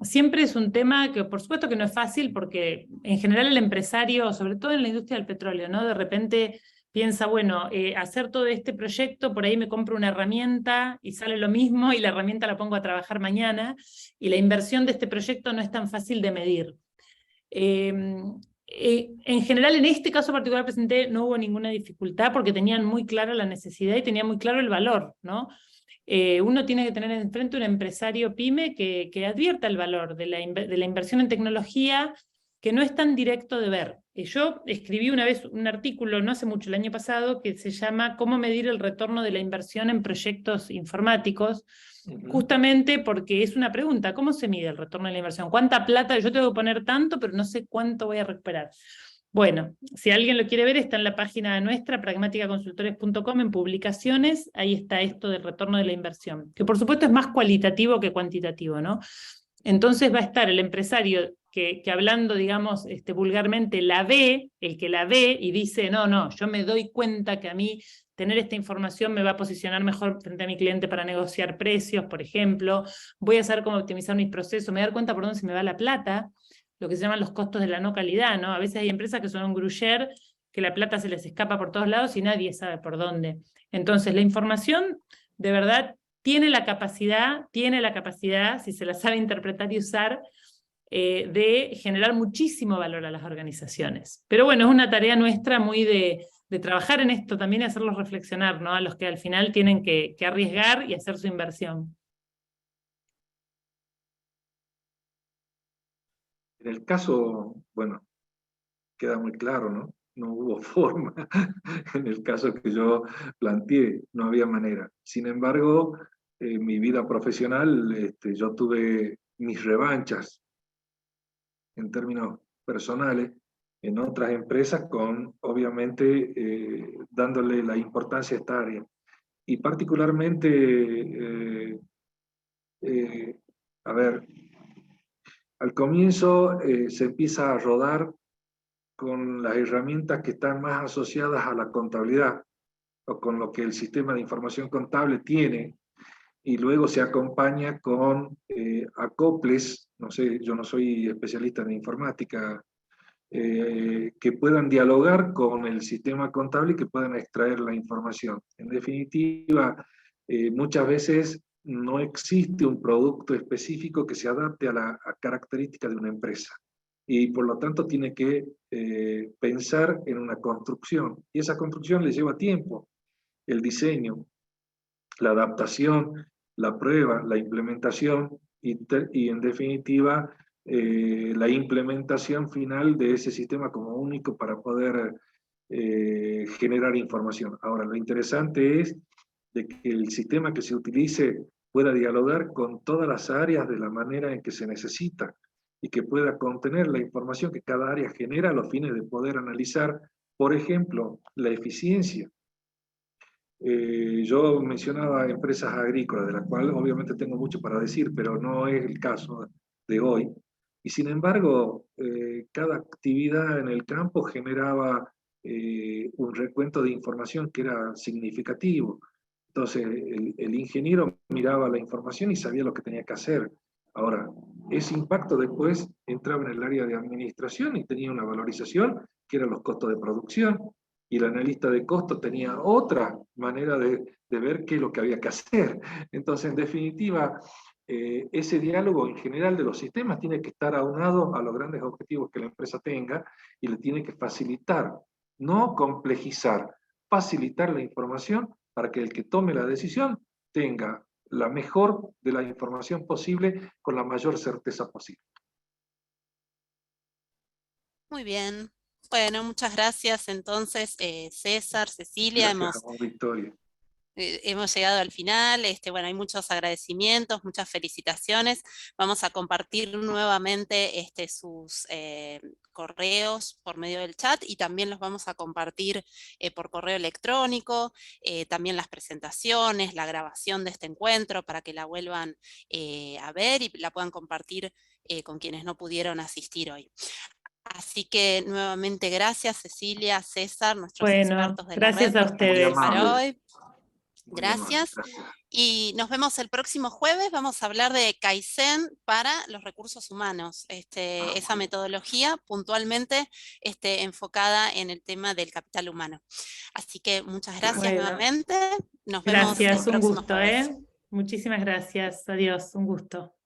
Siempre es un tema que por supuesto que no es fácil, porque en general el empresario, sobre todo en la industria del petróleo, ¿no? De repente piensa, bueno, hacer todo este proyecto, por ahí me compro una herramienta y sale lo mismo, y la herramienta la pongo a trabajar mañana, y la inversión de este proyecto no es tan fácil de medir. En general, en este caso particular presenté, no hubo ninguna dificultad, porque tenían muy clara la necesidad y tenían muy claro el valor, ¿no? Uno tiene que tener enfrente un empresario pyme que advierta el valor de la inversión en tecnología, que no es tan directo de ver. Yo escribí una vez un artículo, no hace mucho, el año pasado, que se llama ¿Cómo medir el retorno de la inversión en proyectos informáticos? Justamente porque es una pregunta, ¿cómo se mide el retorno de la inversión? ¿Cuánta plata? Yo tengo que poner tanto, pero no sé cuánto voy a recuperar. Bueno, si alguien lo quiere ver, está en la página nuestra, pragmaticaconsultores.com, en publicaciones, ahí está esto del retorno de la inversión, que por supuesto es más cualitativo que cuantitativo, ¿no? Entonces va a estar el empresario que hablando, digamos, vulgarmente, la ve, el que la ve y dice, no, yo me doy cuenta que a mí tener esta información me va a posicionar mejor frente a mi cliente para negociar precios, por ejemplo, voy a saber cómo optimizar mis procesos, me voy a dar cuenta por dónde se me va la plata. lo que se llaman los costos de la no calidad, ¿no? A veces hay empresas que son un gruyère, que la plata se les escapa por todos lados y nadie sabe por dónde. Entonces, la información, de verdad, tiene la capacidad, si se la sabe interpretar y usar, de generar muchísimo valor a las organizaciones. Pero bueno, es una tarea nuestra muy de trabajar en esto también y hacerlos reflexionar, ¿no? A los que al final tienen que arriesgar y hacer su inversión. En el caso, bueno, queda muy claro, ¿no? No hubo forma. En el caso que yo planteé, no había manera. Sin embargo, en mi vida profesional, yo tuve mis revanchas en términos personales en otras empresas con, obviamente, dándole la importancia a esta área. Y particularmente, a ver, al comienzo se empieza a rodar con las herramientas que están más asociadas a la contabilidad o con lo que el sistema de información contable tiene, y luego se acompaña con acoples, no sé, yo no soy especialista en informática, que puedan dialogar con el sistema contable y que puedan extraer la información. En definitiva, muchas veces no existe un producto específico que se adapte a la característica de una empresa. Y por lo tanto tiene que pensar en una construcción. Y esa construcción le lleva tiempo. El diseño, la adaptación, la prueba, la implementación y en definitiva la implementación final de ese sistema como único para poder generar información. Ahora, lo interesante es de que el sistema que se utilice pueda dialogar con todas las áreas de la manera en que se necesita y que pueda contener la información que cada área genera a los fines de poder analizar, por ejemplo, la eficiencia. Yo mencionaba empresas agrícolas, de las cuales obviamente tengo mucho para decir, pero no es el caso de hoy. Y sin embargo, cada actividad en el campo generaba un recuento de información que era significativo. Entonces, el ingeniero miraba la información y sabía lo que tenía que hacer. Ahora, ese impacto después entraba en el área de administración y tenía una valorización que eran los costos de producción, y el analista de costos tenía otra manera de ver qué es lo que había que hacer. Entonces, en definitiva, ese diálogo en general de los sistemas tiene que estar aunado a los grandes objetivos que la empresa tenga y le tiene que facilitar, no complejizar, facilitar la información para que el que tome la decisión tenga la mejor de la información posible con la mayor certeza posible. Muy bien. Bueno, muchas gracias entonces, César, Cecilia. Gracias, Victoria. Hemos llegado al final. Bueno, hay muchos agradecimientos, muchas felicitaciones. Vamos a compartir nuevamente sus correos por medio del chat y también los vamos a compartir por correo electrónico, también las presentaciones, la grabación de este encuentro para que la vuelvan a ver y la puedan compartir con quienes no pudieron asistir hoy. Así que nuevamente gracias, Cecilia, César, nuestros expertos de la red, gracias a ustedes. para hoy. Gracias. Y nos vemos el próximo jueves. Vamos a hablar de Kaizen para los recursos humanos. Esa metodología puntualmente enfocada en el tema del capital humano. Así que muchas gracias nuevamente. Nos vemos el próximo jueves. Muchísimas gracias. Adiós, un gusto.